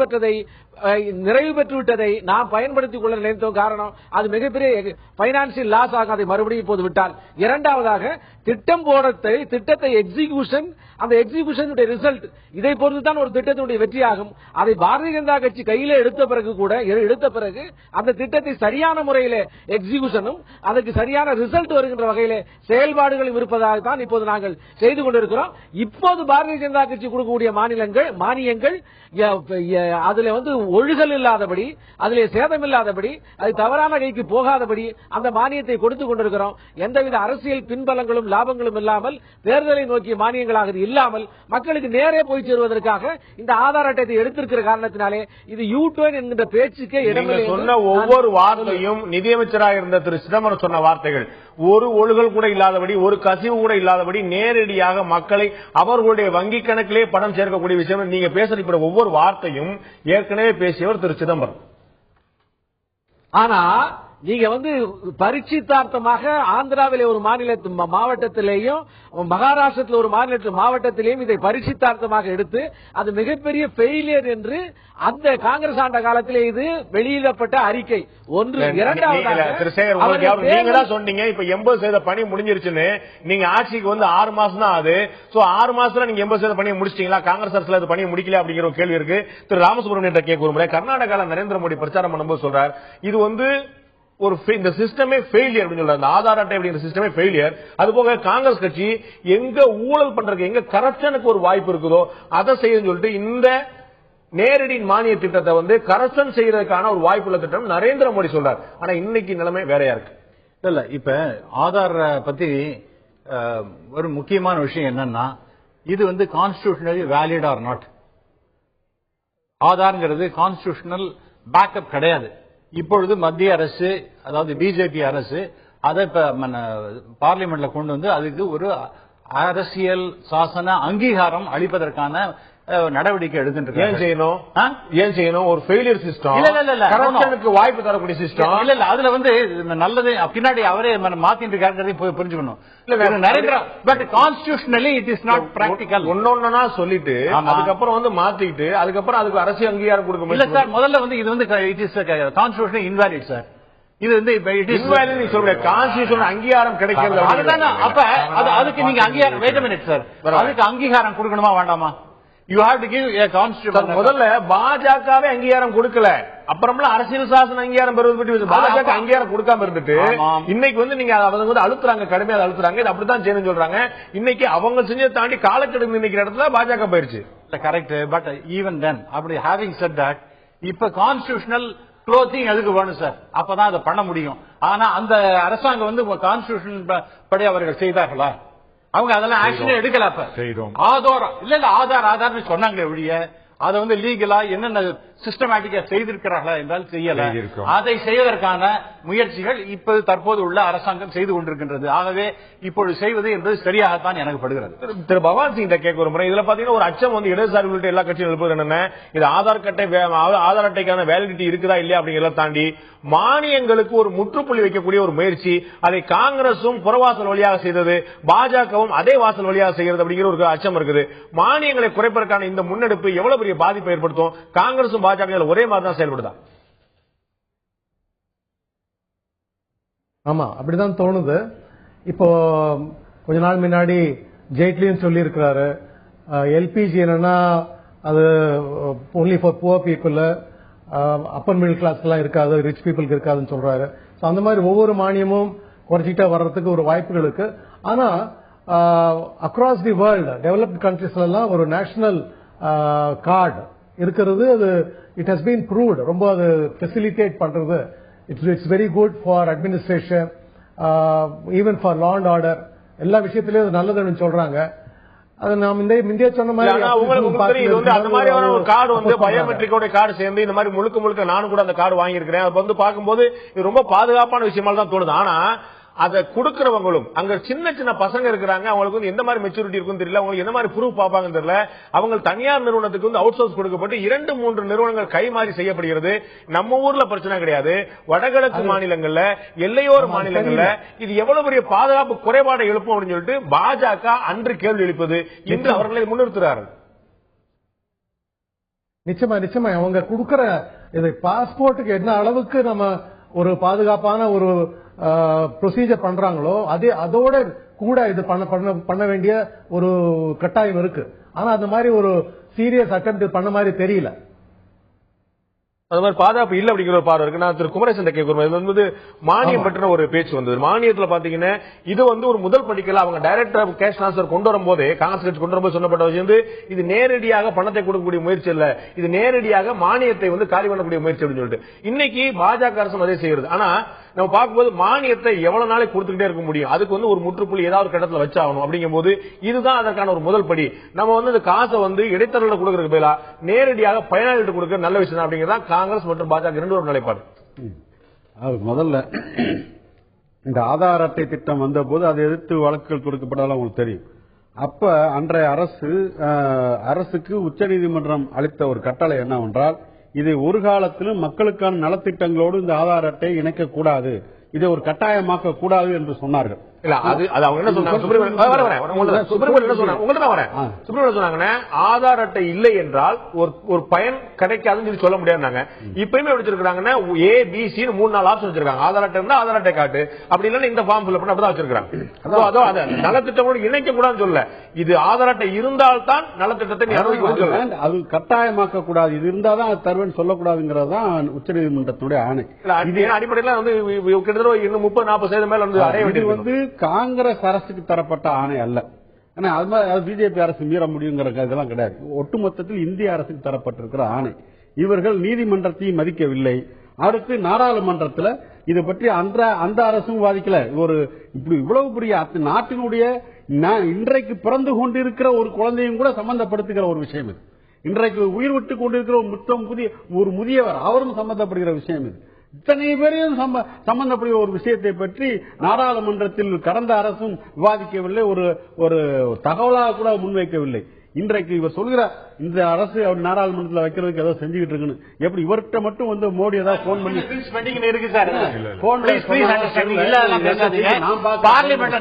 பெற்றுவிட்டதை நாம் பயன்படுத்திக் கொள்ள நினைத்தோம். காரணம் அது மிகப்பெரிய பைனான்சியல் லாஸ் ஆக அதை மறுபடியும் இப்போது விட்டால். இரண்டாவதாக திட்டத்தை எக்ஸிகியூஷன், அந்த எக்ஸிகியூஷன் ரிசல்ட், இதை பொறுத்துதான் ஒரு திட்டத்தினுடைய வெற்றியாகும். அதை பாரதிய ஜனதா கட்சி கையில எடுத்த பிறகு அந்த திட்டத்தை சரியான முறையில் எக்ஸிகியூஷனும் அதற்கு சரியான ரிசல்ட் வருகின்ற வகையில் செயல்பாடுகளும் இருப்பதாகத்தான் இப்போது நாங்கள் செய்து கொண்டிருக்கிறோம். இப்போது பாரதிய ஜனதா கட்சி கொடுக்கக்கூடிய மானியங்கள் அதுல ஒழுகல் இல்லாதபடி, அதிலே சேதம் இல்லாதபடி, அது தவறான கைக்கு போகாதபடி அந்த மானியத்தை கொடுத்துக் கொண்டிருக்கிறோம். எந்தவித அரசியல் பின்பலங்களும் லாபங்களும் இல்லாமல், தேர்தலை நோக்கிய மானியங்களாக இல்லாமல் மக்களுக்கு நேரே போய் சேருவதற்காக இந்த ஆதார் அட்டை எடுத்திருக்கிற காரணத்தினாலே இது யூ டர்ன் என்கின்ற பேச்சுக்கே இடமில்லை. சொன்ன ஒவ்வொரு வார்த்தையும் நிதியமைச்சராக இருந்த திரு சிதம்பரம் சொன்ன வார்த்தைகள். ஒரு ஒழுகல் கூட இல்லாதபடி, ஒரு கசிவு கூட இல்லாதபடி நேரடியாக மக்களை அவர்களுடைய வங்கி கணக்கிலே பணம் சேர்க்கக்கூடிய விஷயம். நீங்க பேசுற ஒவ்வொரு வார்த்தையும் ஏற்கனவே பேசியவர் திரு சிதம்பரம். ஆனா நீங்க பரிட்சித்தார்த்தமாக ஆந்திராவிலே ஒரு மாவட்டத்திலேயும் மகாராஷ்டிரத்தில் ஒரு மாவட்டத்திலேயும் இதை பரிட்சித்தார்த்தமாக எடுத்து அது மிகப்பெரிய ஃபெயிலியர் என்று அந்த காங்கிரஸ் ஆண்ட காலத்திலே இது வெளியிடப்பட்ட அறிக்கை ஒன்று. இரண்டாவது நீங்க தான் சொன்னீங்க இப்ப 80% பணி முடிஞ்சிருச்சுன்னு. நீங்க ஆட்சிக்கு 6 மாசம் தான் ஆகுது. 6 மாசத்துல நீங்க 80% பணியை முடிச்சிட்டீங்களா? காங்கிரஸ் அரசுல அது பணியை முடிக்கல அப்படிங்கிற ஒரு கேள்வி இருக்கு. திரு ராமசுப்ரமணியன் கேட்க விரும்புறேன். கர்நாடகாவில் நரேந்திர மோடி பிரச்சாரம் பண்ணும்போது சொல்றார், இது ஒரு இந்த சிஸ்டமே ஃபெயிலியர் அப்படின்னு சொல்றாங்க. இந்த ஆதார் அட்டை அப்படிங்கிற சிஸ்டமே ஃபெயிலியர். அது போக காங்கிரஸ் கட்சி எங்க ஊழல் பண்றதுக்கு, எங்க கரப்ஷனுக்கு ஒரு வாய்ப்பு இருக்குதோ அதை செய்யுன்னு சொல்லிட்டு இந்த நேரடி மானிய திட்டத்தை கரப்ஷன் செய்யறதுக்கான ஒரு வாய்ப்புள்ள திட்டம் நரேந்திர மோடி சொல்றார். ஆனா இன்னைக்கு நிலைமை வேறையா இருக்கு. இல்ல இப்ப ஆதார் பத்தி ஒரு முக்கியமான விஷயம் என்னன்னா, இது கான்ஸ்டிடியூஷனலி வேலிட் ஆர் நாட். ஆதார்ங்கிறது கான்ஸ்டிடியூஷனல் பேக்கப் கிடையாது. இப்பொழுது மத்திய அரசு, அதாவது பிஜேபி அரசு அதை பார்லிமெண்ட்ல கொண்டு அதுக்கு ஒரு அரசியல் சாசன அங்கீகாரம் அளிப்பதற்கான நடவடிக்கை எடுத்துட்டு ஏன் செய்யணும்? ஒரு ஃபெயிலியர் சிஸ்டம், கரப்ஷனுக்கு வாய்ப்பு தரக்கூடிய சிஸ்டம் இல்ல. அதுல நல்லது பின்னாடி அவரே மாத்திட்டு இருக்காரு புரிஞ்சுக்கணும். But constitutionally it is not practical. ஒன்னொன்னா சொல்லிட்டு அதுக்கப்புறம் மாத்திட்டு அதுக்கப்புறம் அதுக்கு அரசியல் அங்கீகாரம் கொடுக்க இல்ல சார். முதல்ல இது it is constitutional invalid sir. இது கான்ஸ்டிடியூஷன் அங்கீகாரம் கிடைக்கிறது. அப்ப அதுக்கு நீங்க அங்கீகாரம், வெயிட் எ மினிட் சார், அதுக்கு அங்கீகாரம் கொடுக்கணுமா வேண்டாமா? You have to give a constitution. முதல்ல பாஜகவே அங்கீகாரம் கொடுக்கல, அப்புறம்லாம் அரசியல் சாசன அங்கீகாரம் பெறுவது பற்றி பாஜக அங்கீகாரம் கொடுக்காம இருந்துட்டு இன்னைக்கு நீங்க அவங்க அழுத்துறாங்க, கடுமையாக அழுத்துறாங்க. இது அப்படித்தான் செய்யணும்னு சொல்றாங்க. இன்னைக்கு அவங்க செஞ்சதை தாண்டி காலக்கெடு நினைக்கிற இடத்துல பாஜக போயிருச்சு. கரெக்ட். பட் ஈவன் தென் அப்படி ஹேவிங் செட் தட், இப்ப கான்ஸ்டிடியூஷனல் க்ளோத்திங் எதுக்கு வேணும் சார்? அப்பதான் அதை பண்ண முடியும். ஆனா அந்த அரசாங்கம் கான்ஸ்டிடியூஷன் படி அவர்கள் செய்தார்களா? அவங்க அதெல்லாம் ஆக்ஷன் எடுக்கல. ஆதாரம் இல்ல ஆதார் சொன்னாங்களே ஒழிய அதை லீகலா என்னென்ன சிஸ்டமேட்டிக்கா செய்திருக்கிறார்களா என்றால் செய்யல. அதை செய்வதற்கான முயற்சிகள் இப்போது தற்போது உள்ள அரசாங்கம் செய்து கொண்டிருக்கின்றது. ஆகவே இப்பொழுது செய்வது என்பது சரியாகத்தான் எனக்கு படுகிறது. திரு பகவான் சிங் கேட்க ஒரு முறை இதுல பாத்தீங்கன்னா ஒரு அச்சம் இடதுசாரி உள்ளிட்ட எல்லா கட்சியும் எழுப்புவது என்னன்னா, இது ஆதார் அட்டைக்கான வேலிடிட்டி இருக்குதா இல்லையா அப்படிங்கிறத தாண்டி மானியங்களுக்கு ஒரு முற்றுப்புள்ளி வைக்கக்கூடிய ஒரு முயற்சி, அதை காங்கிரசும் புறவாசல் வழியாக செய்தது, பாஜகவும் அதே வாசல் வழியாக செய்கிறது அப்படிங்கிற ஒரு அச்சம் இருக்குது. மானியங்களை குறைப்பதற்கான இந்த முன்னெடுப்பு எவ்வளவு பெரிய பாதிப்பை ஏற்படுத்தும்? காங்கிரசும் பாஜக ஒரே மாதிரி தான் செயல்படுதா? ஆமா, அப்படிதான் தோணுது. இப்போ கொஞ்ச நாள் முன்னாடி ஜேட்லியும் சொல்லி இருக்கிறாரு, எல்பிஜி என்னன்னா அது only for poor people, upper middle class எல்லாம் இருக்காது, ரிச் பீப்புளுக்கு இருக்காதுன்னு சொல்றாரு. அந்த மாதிரி ஒவ்வொரு மானியமும் குறைச்சிட்டே வர்றதுக்கு ஒரு வாய்ப்புகள் இருக்கு. ஆனா அக்ராஸ் தி வேர்ல்டு டெவலப்ட் கண்ட்ரீஸ்ல எல்லாம் ஒரு நேஷனல் கார்டு இருக்கிறது, அது இட் ஹஸ் பீன் ப்ரூவ்டு. ரொம்ப அது ஃபெசிலிட்டேட் பண்றது. It's very good for administration, even for law and order, எல்லா விஷயத்திலயும் அது நல்லதுன்னு சொல்றாங்க. அது நாம் இந்தியா சொன்ன மாதிரி அந்த மாதிரியான ஒரு கார்டு வந்து பயோமெட்ரிக்கோட கார்டு சேர்ந்து இந்த மாதிரி முழுக்க நானும் கூட அந்த கார்டு வாங்கியிருக்கிறேன். அது வந்து பார்க்கும்போது இது ரொம்ப பாதுகாப்பான விஷயமா தான் தோணுது. ஆனா அதை கொடுக்கிறவங்களும் அங்க சின்ன சின்ன பசங்க இருக்கிறாங்க, அவங்களுக்கு வந்து எந்த மாதிரி மெச்சூரிட்டி இருக்குன்னு தெரியல, அவங்களுக்கு எந்த மாதிரி ப்ரூஃப் பார்ப்பாங்கன்னு தெரியல. அவங்க தனியார் நிறுவனத்துக்கு வந்து அவுட் சோர்ஸ் கொடுக்கப்பட்டு 2-3 நிறுவனங்கள் கைமாறி செய்யப்படுகிறது. நம்ம ஊர்ல பிரச்சனை கிடையாது, வடகிழக்கு மாநிலங்கள்ல, எல்லையோர மாநிலங்கள்ல இது எவ்வளவு பெரிய பாதுகாப்பு குறைபாடை எழுப்பும் அப்படின்னு சொல்லிட்டு பாஜக அன்று கேள்வி எழுப்பது, இன்று அவர்களை முன்னிறுத்துறார்கள். நிச்சயமா அவங்க கொடுக்கிற இதை பாஸ்போர்ட்டுக்கு என்ன அளவுக்கு நம்ம ஒரு பாதுகாப்பான ஒரு ப்ரொசீஜர் பண்றாங்களோ அதோட கூட இது பண்ண வேண்டிய ஒரு கட்டாயம் இருக்கு. ஆனா அந்த மாதிரி ஒரு சீரியஸ் அட்டெம்ப்ட் பண்ண மாதிரி தெரியல. அது மாதிரி பாதுகாப்பு இல்ல அப்படிங்கிற ஒரு பார்வை இருக்கு. நான் திரு குமரேசன் கேட்க மானியம் பற்றின ஒரு பேச்சு வந்தது. மானியத்துல பாத்தீங்கன்னா இது வந்து ஒரு முதல் படிக்கல. அவங்க டைரக்டர் ஆஃப் கேஷ் டிரான்ஸ்பர் கொண்டு வரும்போது, காங்கிரஸ் கட்சி கொண்டு வரும்போது சொன்னப்பட்ட விஷயம் இது நேரடியாக பணத்தை கொடுக்கக்கூடிய முயற்சி இல்ல, இது நேரடியாக மானியத்தை வந்து காலி பண்ணக்கூடிய முயற்சி அப்படின்னு சொல்லிட்டு இன்னைக்கு பாஜக அரசும் அதே செய்யறது. ஆனா நம்ம பார்க்கும்போது மானியத்தை எவ்வளவு நாளைக்கு கொடுத்துக்கிட்டே இருக்க முடியும்? அதுக்கு வந்து ஒரு முற்றுப்புள்ளி ஏதாவது கட்டத்தில் வச்சாகணும். அப்படிங்கும் போது இதுதான் அதற்கான ஒரு முதல் படி. நம்ம வந்து இந்த காசை வந்து இடைத்தரல கொடுக்கறதுக்கு பதிலா நேரடியாக பயனாளிகிட்ட கொடுக்க நல்ல விஷயம் அப்படிங்கிறதா காங்கிரஸ் மற்றும் பாஜக இரண்டு ஒரு நிலைப்பாடு. முதல்ல இந்த ஆதார் அட்டை திட்டம் வந்த போது அதை எதிர்த்து வழக்குகள் தொடுக்கப்பட்டாலும் உங்களுக்கு தெரியும். அப்ப அன்றைய அரசுக்கு உச்சநீதிமன்றம் அளித்த ஒரு கட்டளை என்னவென்றால், இதை ஒரு காலத்திலும் மக்களுக்கான நலத்திட்டங்களோடு இந்த ஆதார் அட்டை இணைக்க கூடாது, இதை ஒரு கட்டாயமாக்க கூடாது என்று சொன்னார்கள். ஆதார் அட்டை இல்லை என்றால் ஒரு பயன் கிடைக்காதுன்னு சொல்ல முடியாது. இப்பயுமே வச்சிருக்காங்க ABC 3-4 ஆப்ஷன் வச்சிருக்காங்க. ஆதார் அட்டை இருந்தா ஆதார் அட்டை காட்டு, அப்படி இல்லைன்னா இந்த ஃபார்ம் ஃபில் பண்ண அப்படிதான் வச்சிருக்காங்க. நலத்திட்டங்களோடு இணைக்க கூடாதுன்னு சொல்ல, இது ஆதார் அட்டை இருந்தால்தான் நலத்திட்டத்தை அது கட்டாயமாக்க கூடாது, இது இருந்தாதான் அது தருவேன் சொல்லக்கூடாதுங்கிறது தான் உச்சநீதிமன்றத்தினுடைய ஆணை. அடிப்படையில் வந்து கிட்டத்தட்ட 30-40% மேல வந்து அடைய வேண்டியது வந்து காங்கிரஸ் அரசுக்கு தரப்பட்ட ஆணை அல்ல. ஆனா அது பிஜேபி அரசு மீற முடியுங்கிற இதெல்லாம் கிடையாது. ஒட்டுமொத்தத்தில் இந்திய அரசுக்கு தரப்பட்டிருக்கிற ஆணை. இவர்கள் நீதிமன்றத்தையும் மதிக்கவில்லை. அடுத்து நாடாளுமன்றத்தில் இது பற்றி அந்த அரசும் வாதிக்கல. இவ்வளவு பெரிய நாட்டினுடைய இன்றைக்கு பிறந்து கொண்டிருக்கிற ஒரு குழந்தையும் கூட சம்பந்தப்படுத்துகிற ஒரு விஷயம் இது. இன்றைக்கு உயிர் விட்டுக் கொண்டிருக்கிற ஒரு முதியவர் அவரும் சம்பந்தப்படுகிற விஷயம் இது. இத்தனை பேரையும் சம்பந்தப்பட்ட ஒரு விஷயத்தை பற்றி நாடாளுமன்றத்தில் கடந்த அரசும் விவாதிக்கவில்லை, ஒரு தகவலாக கூட முன்வைக்கவில்லை. இன்றைக்கு இவர் சொல்கிற இந்த அரசு நாடாளுமன்றத்தில் வைக்கிறதுக்கு ஏதோ செஞ்சுக்கிட்டு இருக்குன்னு எப்படி இவர்கிட்ட மட்டும் வந்து மோடி ஏதாவது போன் பண்ணி இருக்கு சார்.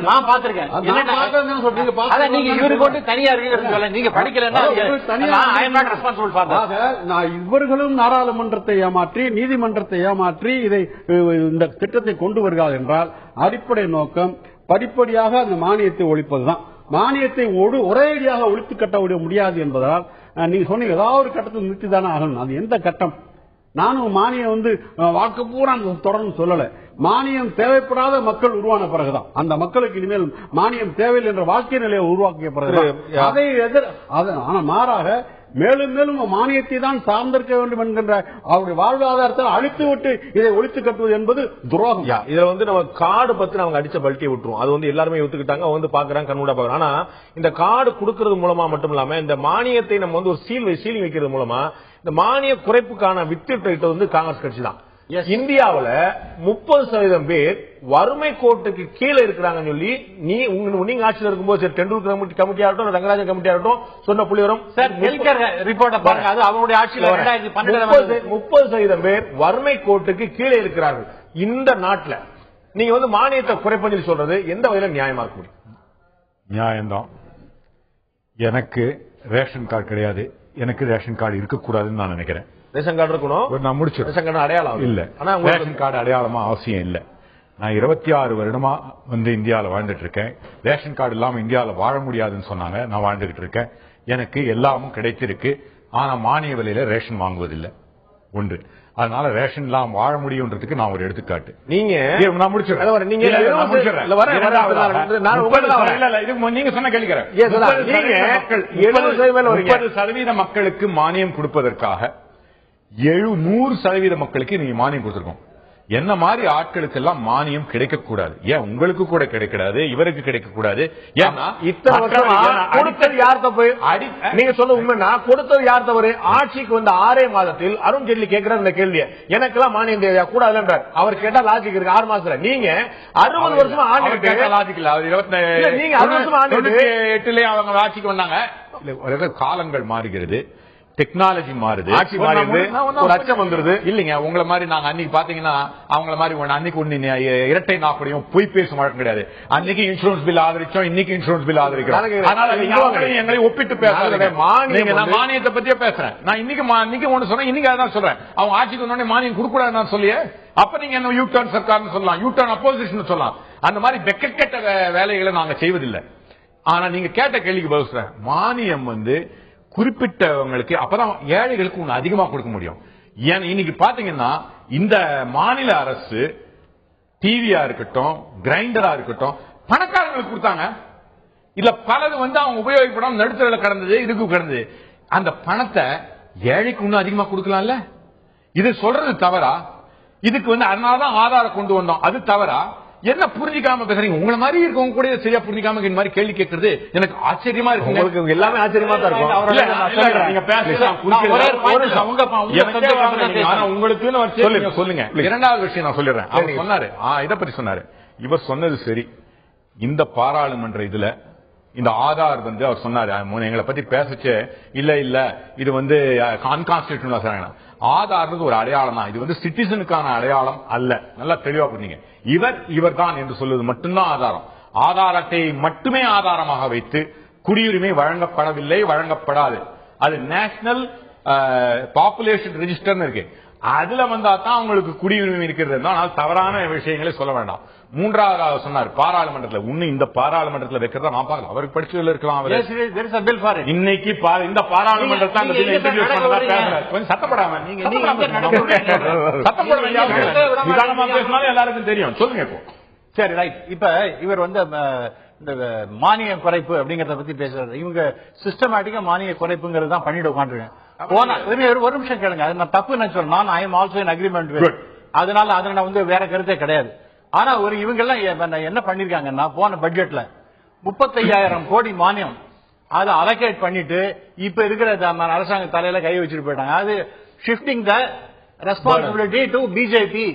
நான் பாத்திருக்கேன். இவர்களும் நாடாளுமன்றத்தை ஏமாற்றி நீதிமன்றத்தை ஏமாற்றி இதை இந்த திட்டத்தை கொண்டு வருகிறார்கள் என்றால் அடிப்படை நோக்கம் படிப்படியாக அந்த மானியத்தை ஒழிப்பதுதான். மானியத்தை ஒரேடியாக ஒழித்து கட்ட முடியாது என்பதால் நீங்க சொன்னீங்க ஏதாவது ஒரு கட்டத்தில் நிறுத்திதானே ஆகணும். அது எந்த கட்டம்? நானும் மானியம் வந்து வாழ்க்கை பூரா தொடர்ந்து சொல்லல. மானியம் தேவைப்படாத மக்கள் உருவான பிறகுதான் அந்த மக்களுக்கு இனிமேல் மானியம் தேவையில்லை என்ற வாழ்க்கை நிலையை உருவாக்கிய பிறகு ஆனா மாறாக மேலும் மேலும் மானியத்தை தான் சார்ந்திருக்க வேண்டும் என்கின்ற அவருடைய வாழ்வாதாரத்தை அழித்து விட்டு இதை ஒழித்து கட்டுவது என்பது துரோகம். இதுல வந்து நம்ம கார்டு பத்தி அவங்க அடிச்ச பல்ட்டியை விட்டுரும். அது வந்து எல்லாருமே ஒத்துக்கிட்டாங்க, அவங்க வந்து பாக்குறாங்க, கண்கூட பாக்குறாங்க. ஆனா இந்த கார்டு கொடுக்கறது மூலமா மட்டும் இல்லாம இந்த மானியத்தை நம்ம வந்து ஒரு சீலிங் வைக்கிறது மூலமா இந்த மானிய குறைப்புக்கான வித்திட்ட வந்து காங்கிரஸ் கட்சி தான். இந்தியாவுல 30% பேர் வறுமை கோட்டுக்கு கீழே இருக்கிறாங்கன்னு சொல்லி நீங்க ஆட்சியில் இருக்கும்போது சரி டெண்டுல்கர் கமிட்டி ஆகட்டும் ரங்கராஜன் கமிட்டி ஆகட்டும் சொன்ன புள்ளிவரம் ரிப்போர்ட் பாருங்க, அது அவங்களுடைய ஆட்சியில் 30% பேர் வறுமை கோட்டுக்கு கீழே இருக்கிறார்கள். இந்த நாட்டில் நீங்க மானியத்தை குறைப்பதில் சொல்றது எந்த வகையில நியாயமா இருக்க முடியும்? நியாயம்தான். எனக்கு ரேஷன் கார்டு கிடையாது, எனக்கு ரேஷன் கார்டு இருக்கக்கூடாதுன்னு நான் நினைக்கிறேன். ரேஷன் கார்டு இருக்கணும், நான் முடிச்சு ரேஷன் கார்டு அடையாளம் இல்ல. ஆனா ரேஷன் கார்டு அடையாளமா அவசியம் இல்ல. நான் 26 வருடமா இந்தியாவில் வாழ்ந்துட்டு இருக்கேன். ரேஷன் கார்டு இல்லாம இந்தியாவில் வாழ முடியாதுன்னு சொன்னாங்க. நான் வாழ்ந்துகிட்டு இருக்கேன். எனக்கு எல்லாமும் கிடைத்திருக்கு. ஆனா மானிய விலையில ரேஷன் வாங்குவதில்லை ஒன்று. அதனால ரேஷன் இல்லாம வாழ முடியும்ன்றதுக்கு நான் ஒரு எடுத்துக்காட்டு. நீங்க நான் முடிச்சிடறேன். நீங்க சொன்ன கேள்விக்கிறேன். 70% மக்களுக்கு மானியம் கொடுப்பதற்காக 100% மக்களுக்கு நீங்க மானியம் கொடுத்திருக்கோம். என்ன மாதிரி ஆட்களுக்கு எல்லாம் மானியம் கிடைக்கக்கூடாது. ஏன் உங்களுக்கு கூட கிடைக்காது, இவருக்கு கிடைக்கக்கூடாது? ஏன்னா இத்தனை வருஷம் கொடுத்தது யார் தப்பு? நீங்க சொல்ல உண்மைன்னா கொடுத்தது யார் தவறு? ஆட்சிக்கு வந்த 6 மாதத்தில் அருண் ஜேட்லி கேட்கிற இந்த கேள்வியை எனக்கெல்லாம் மானியம் தேவையா கூடாதுன்றார். அவர் கேட்டா லாஜிக் இருக்கு. 6 மாசத்துல நீங்க 60 வருஷமா ஆண்டு லாஜிக் இல்ல. அவர் 60 வருஷமா ஆண்டு 8 அவங்க ஆட்சிக்கு வந்தாங்க. காலங்கள் மாறுகிறது, டெக்னாலஜி மாறுது, ஆட்சி மாறுது, ஒரு அச்சம் வந்துருது. இல்லைங்க உங்களை மாதிரி நாங்க அன்னைக்கு பாத்தீங்கன்னா அவங்கள மாதிரி அன்னைக்கு ஒண்ணு இரட்டை நாப்படியும் பொய் பேசும் வழக்கம் கிடையாது. அன்னைக்கு இன்சூரன்ஸ் பில் ஆதரிச்சோம், இன்னைக்கு இன்சூரன்ஸ் பில் ஆதரிக்கிறோம். எங்களை ஒப்பிட்டு பேசுறாங்க. நான் மானியத்தை பத்தியே பேசுறேன். நான் இன்னைக்கு ஒண்ணு சொன்னேன், இன்னைக்கு அதான் சொல்றேன். அவங்க ஆட்சிக்கு வந்தோடனே மானியம் கொடுக்கூடாது நான் சொல்லியே. அப்ப நீங்க என்ன யூ டர்ன் சர்க்கார்னு சொல்லலாம், யூ டர்ன் அப்போசிஷன் சொல்லலாம். அந்த மாதிரி வெக்கக்கெட்ட வேலைகளை நாங்க செய்வதில்லை. ஆனா நீங்க கேட்ட கேள்விக்கு பதில் சொல்றேன். மானியம் குறிப்பிட்டவங்களுக்கு அப்பதான் ஏழைகளுக்கு ஒண்ணு அதிகமா கொடுக்க முடியும். ஏன் இன்னைக்கு பாத்தீங்கன்னா இந்த மாநில அரசு டிவியா இருக்கட்டும், கிரைண்டரா இருக்கட்டும் பணக்காரங்களுக்கு கொடுத்தாங்க. இல்ல பலது அவங்க உபயோகப்படாம நடுத்தரல கடந்தது, இதுக்கு கடந்தது. அந்த பணத்தை ஏழைக்கு இன்னும் அதிகமா கொடுக்கலாம்ல? இது சொல்றது தவறா? இதுக்கு அதனாலதான் ஆதாரம் கொண்டு வந்தோம். அது தவறா? என்ன புரிஞ்சிக்காம பேசுறீங்க? உங்களை மாதிரி இருக்கவங்க கூட சரியா புரிஞ்சிக்காம இந்த மாதிரி கேள்வி கேட்கறது எனக்கு ஆச்சரியமா இருக்கு. உங்களுக்கு எல்லாமே ஆச்சரியமா தான் இருக்கும். உங்களுக்கு சொல்லுங்க. இரண்டாவது விஷயம் நான் சொல்லிடுறேன். அவர் சொன்னாரு, இதை பத்தி சொன்னாரு. இவர் சொன்னது சரி. இந்த பாராளுமன்ற இதுல இந்த ஆதார் அவர் சொன்னாரு, எங்களை பத்தி பேசச்சே இல்ல இது அன்கான்ஸ்டிடியூஷனல். ஆதார் ஒரு அடையாளம் தான். இது சிட்டிசனுக்கான அடையாளம் அல்ல. நல்லா தெளிவா புரியுங்க. இவர் தான் என்று சொல்வது மட்டும்தான் ஆதாரம். ஆதார் அட்டையை மட்டுமே ஆதாரமாக வைத்து குடியுரிமை வழங்கப்படவில்லை, வழங்கப்படாது. அது நேஷனல் பாப்புலேஷன் ரெஜிஸ்டர் இருக்கு. அதுல தான் உங்களுக்கு குடியுரிமை இருக்கிறது. ஆனால் தவறான விஷயங்களை சொல்ல வேண்டாம். மூன்றாவது சொன்னார் பாராளுமன்றத்தில். இன்னும் இந்த பாராளுமன்றத்தில் வைக்கிறதா நான் பார்க்கல. அவருக்கு படிச்சதுல இருக்கலாம். இன்னைக்கு இந்த பாராளுமன்றத்தில் சத்தப்படாம எல்லாருக்கும் தெரியும். சொல்லுங்க இப்போ. சரி, ரைட். இப்ப இவர் இந்த மானிய குறைப்பு அப்படிங்கறத பத்தி பேசுறாரு. இவங்க சிஸ்டமேட்டிக்கா மானிய குறைப்புங்கிறது தான் பண்ணிட்டு உட்காந்துருக்கேன். ஒரு நிமிஷம் கேளுங்க. அது நான் தப்பு நான் சொல்றேன். I am also in agreement. அதனால நான் வேற கருத்தே கிடையாது. ஆனா இவங்க எல்லாம் என்ன பண்ணிருக்காங்கன்னா போன பட்ஜெட்ல 35,000 கோடி மானியம் அதை அலோகேட் பண்ணிட்டு இப்ப இருக்கிற அரசாங்க தலையில கை வச்சுட்டு போயிட்டாங்க. அது shifting the responsibility to BJP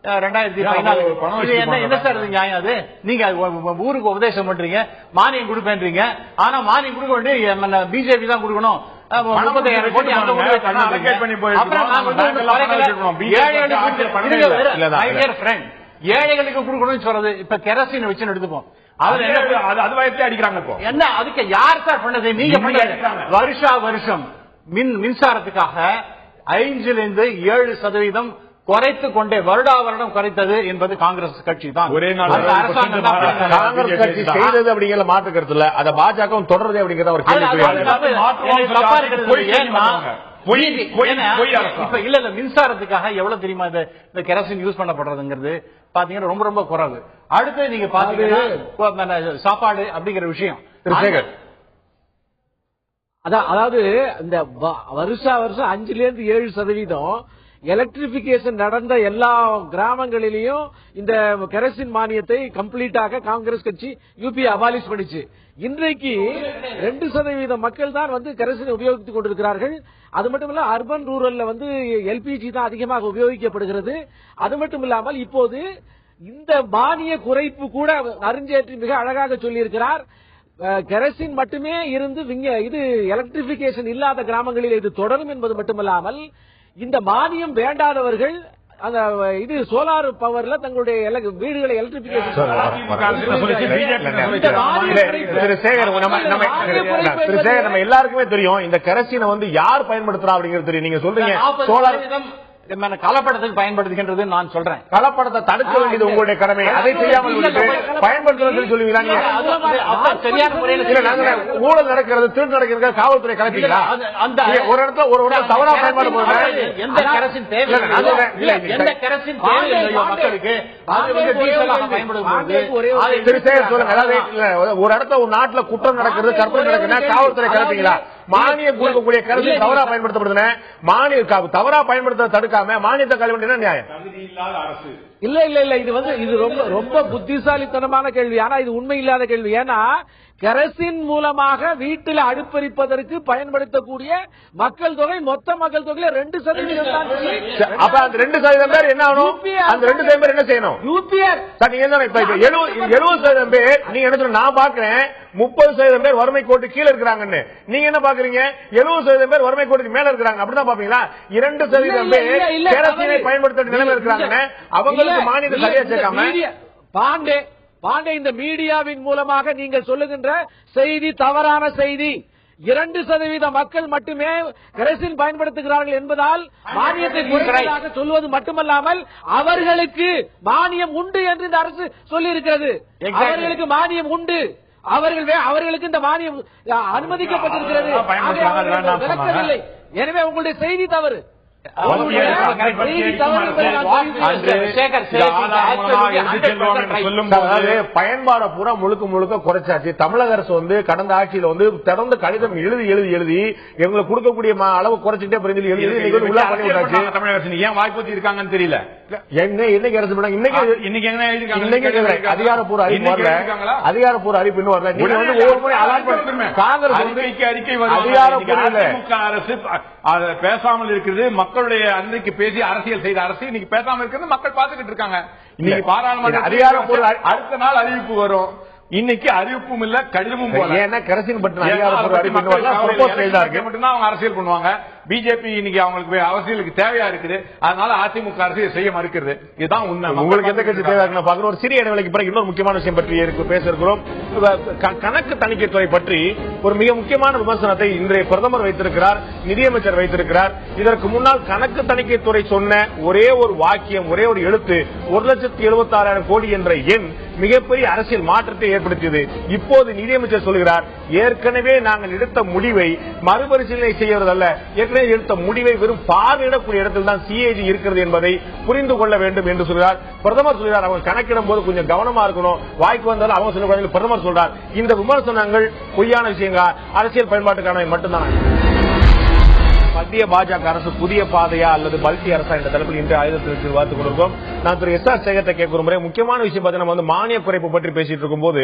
2014. என்ன சார் இது நியாயம்? அது நீங்க ஊருக்கு உபதேசம் பண்றீங்க, மானியம் கொடுப்பேன்றீங்க. ஆனா மானியம் கொடுக்க வேண்டிய பிஜேபி தான் கொடுக்கணும். 35,000 கோடி ஏழைகளுக்கு கொடுக்கணும்னு சொல்றது. இப்ப கெரசின் வச்சு எடுத்துப்போம். அடிக்கிறாங்க. என்ன அதுக்கு யார் சார் பண்ணது? நீங்க வருஷம் மின்சாரத்துக்காக 5% குறைத்து கொண்டே வருடம் குறைத்தது என்பது காங்கிரஸ் கட்சி தான். ஒரே நாள் காங்கிரஸ் கட்சி செய்தது அப்படிங்கிற மாற்று கருத்து இல்ல. அதை பாஜக தொடர்றது அப்படிங்கிறத ஒரு இப்ப இல்ல மின்சாரத்துக்காக எவ்வளவு தெரியுமா இந்த கெரசின் யூஸ் பண்ணப்படுறதுங்கிறது பாத்தீங்கன்னா ரொம்ப ரொம்ப குறைவு. அடுத்து நீங்க பாத்தீங்கன்னா சாப்பாடு அப்படிங்கிற விஷயம். அதாவது இந்த வருஷம் 5% 7% எலக்ட்ரிபிகேஷன் நடந்த எல்லா கிராமங்களிலும் இந்த கெரசின் மானியத்தை கம்ப்ளீட்டாக காங்கிரஸ் கட்சி யூபி அபாலிஷ் பண்ணிச்சு. இன்றைக்கு 2% மக்கள் தான் வந்து கெரசினை உபயோகித்துக் கொண்டிருக்கிறார்கள். அது மட்டுமல்ல, அர்பன் ரூரல்ல வந்து எல்பிஜி தான் அதிகமாக உபயோகிக்கப்படுகிறது. அது மட்டும் இல்லாமல் இப்போது இந்த மானிய குறைப்பு கூட அருஞ்சேட்லி மிக அழகாக சொல்லியிருக்கிறார். கெரசின் மட்டுமே இருந்து இது எலக்ட்ரிபிகேஷன் இல்லாத கிராமங்களில் இது தொடரும் என்பது மட்டுமல்லாமல், இந்த மானியம் வேண்டாதவர்கள் அந்த இது சோலார் பவர்ல தங்களுடைய வீடுகளை எலக்ட்ரிபிகேஷன் நம்ம எல்லாருக்குமே தெரியும். இந்த கெரசினை வந்து யார் பயன்படுத்துறா அப்படிங்கிறது தெரியும். நீங்க சொல்றீங்க சோலார் கலப்படத்துக்கு பயன்படுத்துகின்றது நான் சொல்றேன். கலப்படத்தை தடுக்க வேண்டியது உங்களுடைய கடமை. அதை செய்யாமல் பயன்படுத்துறது சொல்லுவீங்களா? சரியான முறையில் ஊழல் நடக்கிறது, திருட்டு நடக்கிறது, காவல்துறை கலப்பீங்களா? ஒரு இடத்துல ஒரு தவறா பயன்பாடு எந்த கெரசின் தேவை, எந்த கெரசின் தேவையில்லையோ மக்களுக்கு அது வந்து டீசலாக பயன்படுத்துவது சொல்லுங்க. அதாவது ஒரு இடத்துல ஒரு நாட்டுல குற்றம் நடக்கிறது, கற்பனை நடக்குதுன்னா காவல்துறை கலப்பீங்களா? மானியம் கொடுக்கக்கூடிய கருத்து தவறா பயன்படுத்தப்படுதுன்னு மானிய தவறா பயன்படுத்த தடுக்காம மானியத்தை கல்வி வேண்டிய நியாயம். இல்ல இல்ல இல்ல, இது வந்து இது ரொம்ப புத்திசாலித்தனமான கேள்வி. ஆனா இது உண்மை இல்லாத கேள்வி. ஏன்னா கெரசின் மூலமாக வீட்டில் அடுப்பெரிப்பதற்கு பயன்படுத்தக்கூடிய மக்கள் தொகை மொத்த மக்கள் தொகையில 2% தான். அப்ப அந்த 2% பேர் என்ன ஆகணும்? அந்த 2% பேர் என்ன செய்யணும்? யூபிஆர். நீங்க என்ன 70% பேர் நீங்க என்ன சொல்ற? நான் பாக்குறேன் 30% பேர் வறுமை கோட்டு கீழே இருக்கிறாங்கன்னு. நீங்க என்ன பாக்குறீங்க? 70% பேர் வறுமை கோட்டுக்கு மேல இருக்கிறாங்க. அப்படிதான் பாப்பீங்களா? 2% பேர் கெரசினை பயன்படுத்த நிலைமை இருக்கிறாங்க. அவங்களுக்கு மானியத்தை சரியா சேர்க்காம பாண்டே, இந்த மீடியாவின் மூலமாக நீங்கள் சொல்லுகின்ற செய்தி தவறான செய்தி. 2% மக்கள் மட்டுமே கெரசின் பயன்படுத்துகிறார்கள் என்பதால் மானியத்தை குறைப்பதாக சொல்வது மட்டுமல்லாமல் அவர்களுக்கு மானியம் உண்டு என்று இந்த அரசு சொல்லி இருக்கிறது. அவர்களுக்கு மானியம் உண்டு, அவர்களுக்கு இந்த மானியம் அனுமதிக்கப்பட்டிருக்கிறது, விளக்கவில்லை. எனவே உங்களுடைய செய்தி தவறு. பயன்பாட பூரா முழுக்க முழுக்க குறைச்சாச்சு. தமிழக அரசு வந்து கடந்த ஆட்சியில வந்து தொடர்ந்து கடிதம் எழுதி எங்களுக்கு கொடுக்கக்கூடிய அளவு குறைச்சிட்டே தமிழக அரசு ஏன் வாய்ப்பு இருக்காங்கன்னு தெரியல. இன்னைக்கு அரசு இன்னைக்கு அதிகாரப்பூர்வ அறிவிப்பு இன்னும் வரல. நீங்க வந்து ஒவ்வொரு முறை காங்கிரஸ் அறிக்கை அதிகாரப்பூர்வ அரசு பேசாமல் இருக்கிறது. மக்களுடைய அன்றைக்கு பேசி அரசியல் செய்த அரசு இன்னைக்கு பேசாமல் இருக்கிறது மக்கள் பார்த்துக்கிட்டு இருக்காங்க. இன்னைக்கு பாராளுமன்ற அதிகாரப்பூர்வ அடுத்த நாள் அறிவிப்பு வரும். இன்னைக்கு அறிவிப்பும் இல்ல, கடிதமும் போல. ஏன்னா கெரசின் பற்றின மட்டும்தான் அவங்க அரசியல் பண்ணுவாங்க. பிஜேபி இன்னைக்கு அவங்களுக்கு அரசியலுக்கு தேவையா இருக்குது. அதனால அதிமுக அரசியல் செய்ய மறுக்கிறது. இதுதான் உண்மை. உங்களுக்கு எந்த கட்சி தேவையா பாக்குற ஒரு சிறிய இடைவெளிக்கு பிறகு இன்னொரு முக்கியமான விஷயம் பற்றி பேச இருக்கிறோம். கணக்கு தணிக்கைத்துறை பற்றி ஒரு மிக முக்கியமான விமர்சனத்தை இன்றைய பிரதமர் வைத்திருக்கிறார், நிதியமைச்சர் வைத்திருக்கிறார். இதற்கு முன்னால் கணக்கு தணிக்கைத்துறை சொன்ன ஒரே ஒரு வாக்கியம், ஒரே ஒரு எழுத்து 1,76,000 கோடி என்ற எண் மிகப்பெரிய அரசியல் மாற்றத்தை ஏற்படுத்தியது. இப்போது நிதியமைச்சர் சொல்கிறார், ஏற்கனவே நாங்கள் எடுத்த முடிவை மறுபரிசீலனை செய்வதல்ல, ஏற்கனவே எடுத்த முடிவை வெறும் பார்வையிடக்கூடிய இடத்தில் தான் சிஏஜி இருக்கிறது என்பதை புரிந்து கொள்ள வேண்டும் என்று சொல்கிறார். பிரதமர் சொல்கிறார், அவங்க கணக்கிடும் போது கொஞ்சம் கவனமா இருக்கணும், வாய்க்கு வந்தாலும் அவங்க சொல்ல. பிரதமர் சொல்றார், இந்த விமர்சனங்கள் பொய்யான விஷயங்கள், அரசியல் பயன்பாட்டுக்கான மட்டும்தான். மத்திய பாஜக அரசு புதிய பாதையா அல்லது பல்டி அரசா என்ற தலைப்பில் இன்று ஆயுதத்தில் விவாதித்துக் கொண்டிருக்கோம். நான் திரு எஸ் ஆர் சேகத்தை கேட்கிற முறை முக்கியமான விஷயம் பார்த்தீங்கன்னா வந்து மானிய குறைப்பு பற்றி பேசிட்டு இருக்கும் போது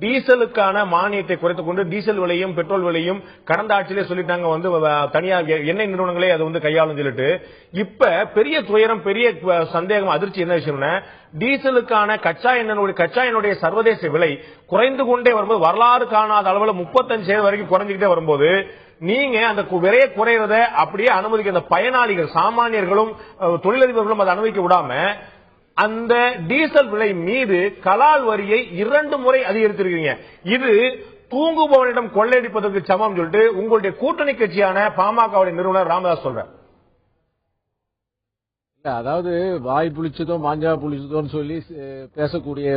டீசலுக்கான மானியத்தை குறைத்துக் கொண்டு டீசல் விலையும் பெட்ரோல் விலையும் கடந்த ஆட்சியிலே சொல்லிட்டாங்க வந்து தனியார் எண்ணெய் நிறுவனங்களே அதை வந்து கையாளும் சொல்லிட்டு இப்ப பெரிய துயரம், பெரிய சந்தேகம், அதிர்ச்சி என்ன விஷயம்னா டீசலுக்கான கச்சா எண்ணெயுடைய சர்வதேச விலை குறைந்து கொண்டே வரும்போது வரலாறு காணாத அளவில் 35% வரைக்கும் குறைஞ்சிக்கிட்டே வரும்போது நீங்க அந்த விலையை குறைறத அப்படியே அனுமதிக்க அந்த பயனாளிகள் சாமானியர்களும் தொழிலதிபர்களும் அதை அனுமதிக்க விடாம அந்த டீசல் விலை மீது கலால் வரியை 2 முறை அதிகரித்திருக்கீங்க. இது தூங்குபவனிடம் கொள்ளையடிப்பதற்கு சமம் சொல்லிட்டு உங்களுடைய கூட்டணி கட்சியான பாமகவுடைய நிறுவனர் ராமதாஸ் சொல்றார். அதாவது வாய் புளிச்சதோ மாஞ்சா புளிச்சதோன்னு சொல்லி பேசக்கூடிய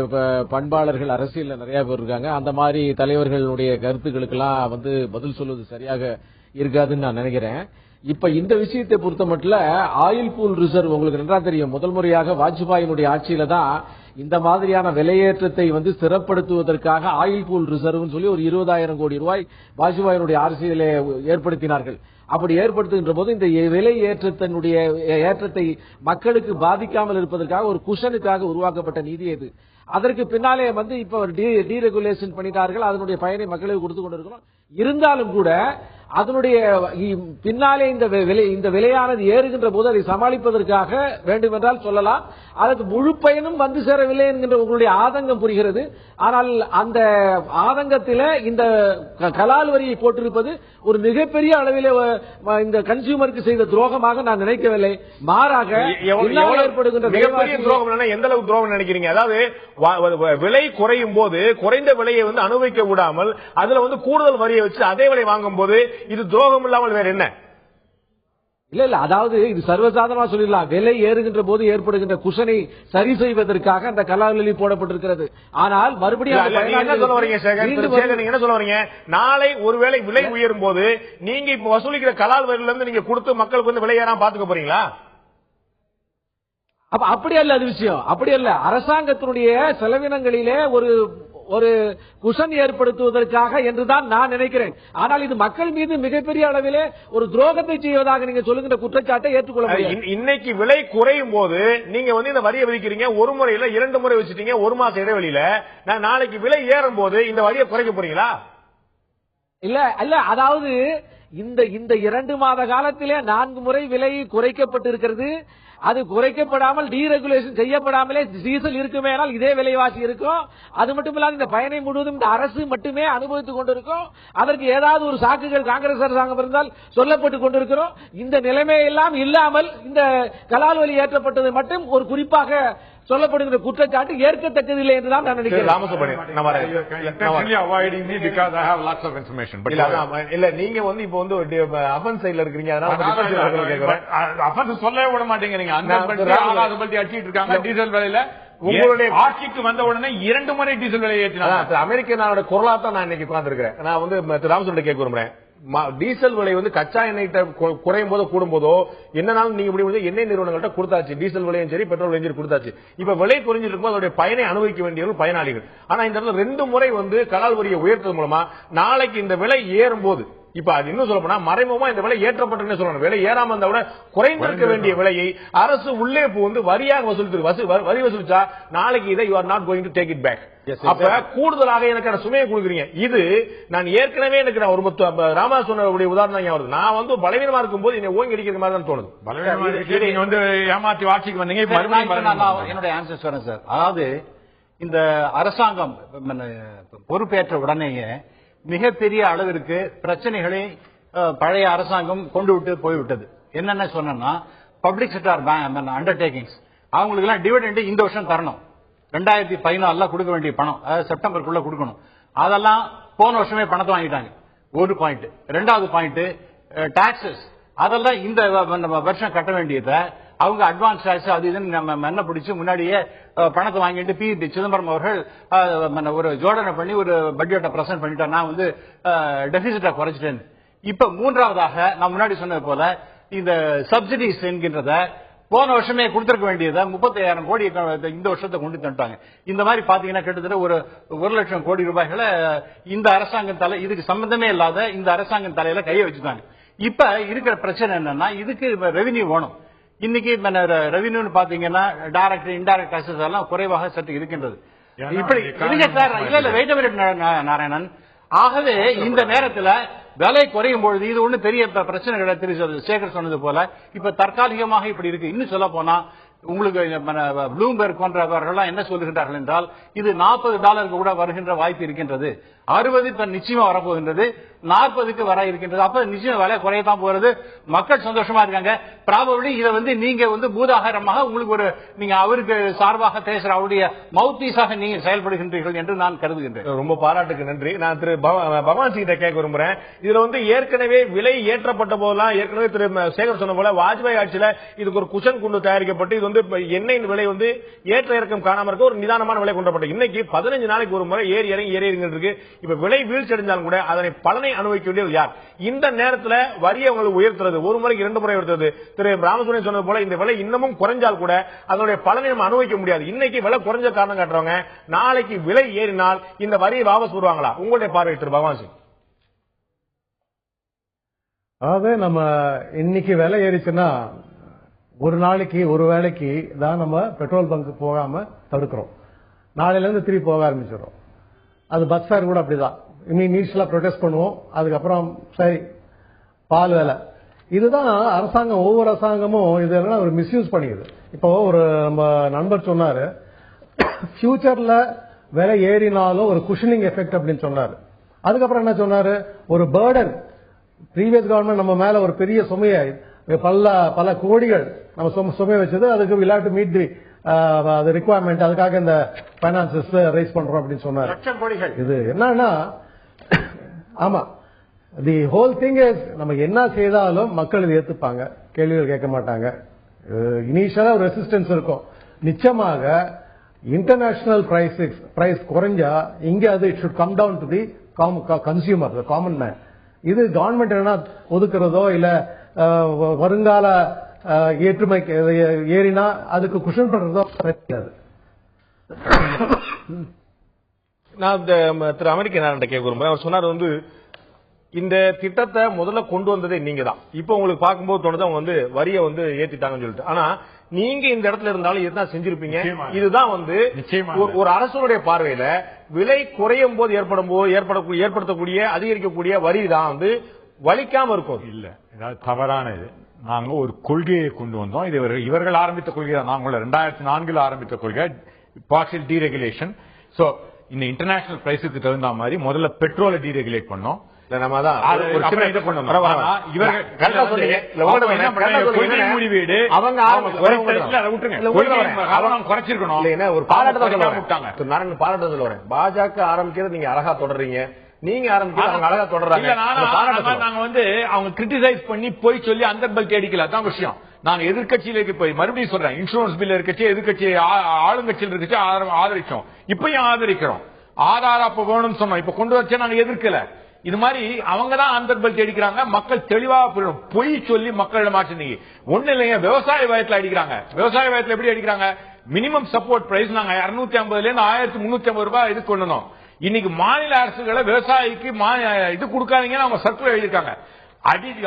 பண்பாளர்கள் அரசியல்ல நிறைய பேர் இருக்காங்க. அந்த மாதிரி தலைவர்களுடைய கருத்துக்களுக்கெல்லாம் வந்து பதில் சொல்வது சரியாக இருக்காதுன்னு நான் நினைக்கிறேன். இப்ப இந்த விஷயத்தை பொறுத்த மட்டும் ஆயில் பூல் ரிசர்வ் உங்களுக்கு நன்றா தெரியும். முதல் முறையாக வாஜ்பாயினுடைய ஆட்சியில தான் இந்த மாதிரியான விலையேற்றத்தை வந்து ஸ்திரப்படுத்துவதற்காக ஆயில் பூல் ரிசர்வ் சொல்லி ஒரு 20,000 கோடி ரூபாய் வாஜ்பாயினுடைய அரசியலை ஏற்படுத்தினார்கள். அப்படி ஏற்படுத்துகின்ற போது இந்த விலை ஏற்றத்தை மக்களுக்கு பாதிக்காமல் இருப்பதற்காக ஒரு குஷனுக்காக உருவாக்கப்பட்ட நிதி இது. அதற்கு பின்னாலே இப்ப டீரெகுலேஷன் பண்ணிட்டார்கள். அதனுடைய பயனை மக்களுக்கு கொடுத்து கொண்டிருக்கிறோம். இருந்தாலும் கூட அதனுடைய பின்னாலே இந்த விலையானது ஏறுகின்ற போது அதை சமாளிப்பதற்காக வேண்டுமென்றால் சொல்லலாம். அதற்கு முழு பயனும் வந்து சேரவில்லை என்கின்ற உங்களுடைய ஆதங்கம் புரிகிறது. ஆனால் அந்த ஆதங்கத்தில இந்த கலால் வரியை போட்டிருப்பது ஒரு மிகப்பெரிய அளவிலே இந்த கன்சியூமருக்கு செய்த துரோகமாக நான் நினைக்கவில்லை. மாறாக ஏற்படுகின்ற மிகப்பெரிய துரோகம் எந்த அளவுக்கு துரோகம் நினைக்கிறீங்க? அதாவது விலை குறையும் போது குறைந்த விலையை அனுபவிக்க விடாமல் அதுல கூடுதல் வரியை வச்சு அதே விலை வாங்கும் போது இது துரோகம் இல்லாமல் வேற என்ன? இல்ல அதாவது இது சர்வசாதாரணமா சொல்லிடலாம். விலை ஏறுகின்ற போது ஏற்படுகின்ற குஷனை சரி செய்வதற்காக அந்த கலால் வரி போடப்பட்டிருக்கிறது. ஆனால் மறுபடியும் என்ன சொல்ல வரீங்க? நாளை ஒருவேளை விலை உயரும் போது நீங்க இப்ப வசூலிக்கிற கலால் வரியில இருந்து நீங்க கொடுத்து மக்களுக்கு விலை ஏறாம பாத்துக்க போறீங்களா? அப்படி அல்ல அது விஷயம். அப்படி அல்ல. அரசாங்கத்தினுடைய செலவினங்களிலே ஒரு குஷன் ஏற்படுத்துவதற்காக என்றுதான் நான் நினைக்கிறேன். ஆனால் இது மக்கள் மீது மிகப்பெரிய அளவிலே ஒரு துரோகத்தை செய்வதாக நீங்க சொல்லுகின்ற குற்றச்சாட்டை ஏற்றுக்கொள்ள முடியாது. இன்னைக்கு விலை குறையும் போது நீங்க இந்த வரியை விதிக்கிறீங்க. ஒரு முறையில 2 முறை வச்சுட்டீங்க. ஒரு மாசம் இடைவெளியில நாளைக்கு விலை ஏறும் போது இந்த வரியை குறைக்க போறீங்களா? இல்ல அதாவது இந்த 2 மாத காலத்திலே 4 முறை விலை குறைக்கப்பட்டிருக்கிறது. அது குறைக்கப்படாமல் டீரெகுலேஷன் செய்யப்படாமலே டீசல் இருக்குமே இதே விலைவாசி இருக்கும். அது மட்டுமில்லாமல் இந்த பயனை முழுவதும் இந்த அரசு மட்டுமே அனுபவித்துக் கொண்டிருக்கும். அதற்கு ஏதாவது ஒரு சாக்குகள் காங்கிரஸ் அரசாங்கம் இருந்தால் சொல்லப்பட்டுக் கொண்டிருக்கிறோம். இந்த நிலைமையெல்லாம் இல்லாமல் இந்த கலால் வரி ஏற்றப்பட்டது மட்டும் ஒரு குறிப்பாக சொல்லப்படுகிற குற்றச்சாட்டு ஏற்கத்தக்கதில்லை என்றுதான் நான் நினைக்கிறேன். நீங்க இப்ப அஃபென்ஸ் சைடுல இருக்கீங்க. சொல்ல விட மாட்டேங்கிறீங்க. அடிச்சிட்டு இருக்காங்க டீசல் விலையில. உங்களுடைய ஆட்சிக்கு வந்த உடனே 2 முறை டீசல் விலை ஏற்றினாங்க. அமெரிக்க நாளோட குரலா தான் நான் இன்னைக்கு உட்கார்ந்துருக்கிறேன். நான் ராமசூரன் கேட்க விரும்புறேன். டீசல் விலை கச்சா எண்ணெய் குறையும் போதோ கூடும் போதோ என்னன்னாலும் நீங்க எண்ணெய் நிறுவனங்கள்ட்ட கொடுத்தாச்சு. டீசல் விலையும் சரி பெட்ரோல் விலையும் சரி கொடுத்தாச்சு. இப்ப விலை குறைஞ்சிட்டு இருக்கும்போது அதோட பயனை அனுபவிக்க வேண்டியவர்கள் பயனாளிகள். ஆனா இந்த இடத்துல 2 முறை கலால் வரியை உயர்த்தது மூலமா நாளைக்கு இந்த விலை ஏறும் போது இப்ப அது இன்னும் சொல்ல போனா மறைமுகமா இந்த விலை ஏற்றப்பட்டு சொல்லணும். விலை ஏறாம இருந்தா கூட குறைந்திருக்க வேண்டிய விலையை அரசு உள்ளே வரியாக வரி வசூலிச்சா நாளைக்கு இதை you are not going to take it back. அப்ப கூடுதலாக எனக்கு சுமையை கொடுக்குறீங்க. இது நான் ஏற்கனவே எனக்கு ஒரு ராமா சொன்ன உதாரணம் வருது. நான் பலவீனமா இருக்கும் போது என்ன ஓங்கி அடிக்கிற மாதிரி தான் தோணுது. நீங்க ஏமாற்றி ஆட்சிக்கு வந்தீங்க. என்னுடைய ஆன்சர் சொல்றேன் சார். அதாவது இந்த அரசாங்கம் பொறுப்பேற்ற உடனேயே மிகப்பெரிய அளவிற்கு பிரச்சனைகளை பழைய அரசாங்கம் கொண்டு விட்டு போய்விட்டது. என்னென்ன சொன்னா பப்ளிக் செக்டார் அண்டர்டேக்கிங்ஸ் அவங்களுக்கு எல்லாம் டிவிடெண்ட் இந்த வருஷம் தரணும். 2014 கொடுக்க வேண்டிய பணம் செப்டம்பருக்குள்ள கொடுக்கணும். அதெல்லாம் போன வருஷமே பணத்தை வாங்கிட்டாங்க. ஒரு பாயிண்ட். 2வது பாயிண்ட் டாக்ஸஸ் அதெல்லாம் இந்த வருஷம் கட்ட வேண்டியதை அவங்க அட்வான்ஸ் டாக்ஸ் அது இதுன்னு நம்ம என்ன பிடிச்சு முன்னாடியே பணத்தை வாங்கிட்டு பி சிதம்பரம் அவர்கள் ஒரு ஜோடனை பண்ணி ஒரு பட்ஜெட்டை பிரசன்ட் பண்ணிட்டார். நான் டெபிசிட்டை குறைச்சிட்டேன். இப்ப 3வதாக நான் முன்னாடி சொன்னது போல இந்த சப்சிடிஸ் என்கின்றத போன வருஷமே கொடுத்திருக்க வேண்டியதை 35,000 கோடி இந்த வருஷத்தை கொண்டு தந்துட்டாங்க. இந்த மாதிரி பாத்தீங்கன்னா கிட்டத்தட்ட ஒரு 1,00,000 கோடி ரூபாய்களை இந்த அரசாங்கம் தலை இதுக்கு சம்பந்தமே இல்லாத இந்த அரசாங்கம் தலையில கையை வச்சுட்டாங்க. இப்ப இருக்கிற பிரச்சனை என்னன்னா இதுக்கு ரெவென்யூ வேணும். இன்னைக்கு ரெவென்யூ பாத்தீங்கன்னா டைரக்ட் இன்டைரக்ட் டாக்ஸஸ் எல்லாம் குறைவாக சற்று இருக்கின்றது. இப்படி நாராயணன். ஆகவே இந்த நேரத்தில் விலை குறையும் பொழுது இது ஒண்ணு பெரிய பிரச்சனை கிடையாது. சேகர் சொன்னது போல இப்ப தற்காலிகமாக இப்படி இருக்கு. இன்னும் சொல்ல போனா உங்களுக்கு ப்ளூம்பெர்க் போன்றவர்கள் என்ன சொல்லுகின்றார்கள் என்றால் இது $40 கூட வருகின்ற வாய்ப்பு இருக்கின்றது. 60 இப்ப நிச்சயமா வரப்போகின்றது. 40க்கு வர இருக்கின்றது. அப்ப நிச்சயம் விலை குறையத்தான் போறது. மக்கள் சந்தோஷமா இருக்காங்க. ப்ராபபிலி இதை நீங்க பூதாகரமாக உங்களுக்கு நீங்க அவருக்கு சார்பாக பேசுற அவருடைய மவுத்பீஸாக நீங்க செயல்படுகின்றீர்கள் என்று நான் கருதுகின்றேன். ரொம்ப பாராட்டுக்கு நன்றி. நான் திரு பகவான் சிங் கேட்க விரும்புறேன். இதுல ஏற்கனவே விலை ஏற்றப்பட்ட போதெல்லாம் ஏற்கனவே திரு சேகர் சொன்ன போல வாஜ்பாய் ஆட்சியில இதுக்கு ஒரு குஷன் குண்டு தயாரிக்கப்பட்டு இது எண்ணெய் விலை ஏற்ற இறக்கம் காணாம இருக்க ஒரு நிதானமான விலை கொண்டப்பட்டது. இன்னைக்கு 15 நாளைக்கு ஒரு முறை ஏறி இறங்கி இப்ப விலை வீழ்ச்சி அடைஞ்சாலும் கூட அதனை பலனை அனுபவிக்க வேண்டியது யார்? இந்த நேரத்தில் வரியை உங்களுக்கு உயர்த்துறது ஒரு முறைக்கு 2 முறை உயர்த்துறது திரு ராமசுப்ரமணியன் சொன்னது போல இந்த விலை இன்னமும் குறைஞ்சால் கூட அதனுடைய பலனை நம்ம அனுபவிக்க முடியாது. இன்னைக்கு விலை குறைஞ்ச காரணம் காட்டுறவங்க நாளைக்கு விலை ஏறினால் இந்த வரியை வாபஸ் வருவாங்களா? உங்களுடைய பார்வை திரு பகவான் சிங். அதாவது நம்ம இன்னைக்கு விலை ஏறிச்சுன்னா ஒரு நாளைக்கு ஒரு வேளைக்கு தான் நம்ம பெட்ரோல் பங்க் போகாம தடுக்கிறோம். நாளையில இருந்து திருப்பி போக ஆரம்பிச்சிடும். அது பஸ் ஃபேர் கூட அப்படிதான். இனிஷியலா ப்ரொடெஸ்ட் பண்ணுவோம், அதுக்கப்புறம் சரி பால் விலை. இதுதான் அரசாங்கம், ஒவ்வொரு அரசாங்கமும் இதெல்லாம் ஒரு மிஸ்யூஸ் பண்ணிடுது. இப்போ ஒரு நம்ம நண்பர் சொன்னாரு, ஃபியூச்சர்ல விலை ஏறினாலும் ஒரு குஷனிங் எஃபெக்ட் அப்படின்னு சொன்னாரு. அதுக்கப்புறம் என்ன சொன்னாரு, ஒரு பேர்டன், ப்ரீவியஸ் கவர்மெண்ட் நம்ம மேல ஒரு பெரிய சுமையை பல கோடிகள் நம்ம சுமையை வச்சது, அதுக்கு will have to meet the requirement, அதுக்காக இந்த பைனான்சஸ் ரைஸ் பண்றோம் அப்படின்னு சொன்னாரு. லட்சம் கோடிகள். இது என்னன்னா, ஆமா, தி ஹோல் திங் இஸ் நம்ம என்ன செய்தாலும் மக்கள் இதை ஏத்துப்பாங்க, கேள்விகள் கேட்க மாட்டாங்க. இனிஷியலா ஒரு ரெசிஸ்டன்ஸ் இருக்கும். நிச்சயமாக இன்டர்நேஷனல் பிரைஸ் குறைஞ்சா இங்க அது it should come down to the consumer, common man. இது கவர்மெண்ட் என்ன ஒதுக்குறதோ இல்ல வருங்கால ஏற்றுமை ஏறினா அதுக்கு குஷன் பண்றதோ கிடையாது. நான் திரு அமெரிக்க நாராயணன் கேட்க விரும்புறேன். அவர் சொன்னார் இந்த திட்டத்தை முதல்ல கொண்டு வந்ததே நீங்க தான். இப்ப உங்களுக்கு பார்க்கும்போது தோணுது அவங்க வரியை ஏத்திட்டாங்கன்னு சொல்லிட்டு. ஆனா நீங்க இந்த இடத்துல இருந்தாலும் இதுதான் செஞ்சிருப்பீங்க. இதுதான் ஒரு அரசனுடைய பார்வையில விலை குறையும் போது ஏற்படுத்தக்கூடிய அதிகரிக்கக்கூடிய வரி தான் வலிக்காம இருக்கும். இல்ல, ஏதாவது தவறானது. நாங்க ஒரு கொள்கையை கொண்டு வந்தோம். இது இவர்கள் ஆரம்பித்த கொள்கை தான். நாங்கள் 2004 ஆரம்பித்த கொள்கை பார்ஷியல் டீரெகுலேஷன். சோ இந்த இன்டர்நேஷனல் பிரைஸுக்கு தகுந்த மாதிரி முதல்ல பெட்ரோலை டீரெகுலேட் பண்ணோம். பாஜக ஆரம்பிக்கிறது நீங்க அழகா தொடர்றீங்க, நீங்க ஆரம்பிக்கிறது அழகா தொடர்றாங்க. நாங்க அவங்க கிரிட்டிசைஸ் பண்ணி போய் சொல்லி அந்த பல்ட் அடிக்கல, அதான் விஷயம். நாங்க எதிர்கட்சியில போய் மறுபடியும் சொல்றேன், இன்சூரன்ஸ் பில் இருக்கச்சு எதிர்கட்சி ஆளுங்கட்சியில் இருக்கச்சு ஆதரிச்சோம், இப்பயும் ஆதரிக்கிறோம். ஆதாரம் அப்ப வேணும்னு சொன்னோம், இப்ப கொண்டு வச்சா நாங்க எதிர்க்கல. இது மாதிரி அவங்க தான் அந்த பெல்ட் அடிக்கிறாங்க. மக்கள் தெளிவாக பொய் சொல்லி மக்கள் மாற்றினீங்க ஒண்ணு இல்லைங்க. விவசாய வயத்துல அடிக்கிறாங்க. விவசாய வயத்துல எப்படி அடிக்கிறாங்க? மினிமம் சப்போர்ட் பிரைஸ் நாங்க 250 இருந்து 1350 ரூபாய் இது கொள்ளணும். இன்னைக்கு மாநில அரசுகளை விவசாயிக்கு இது கொடுக்காதீங்கன்னு அவங்க சர்க்குலர் எழுதியிருக்காங்க.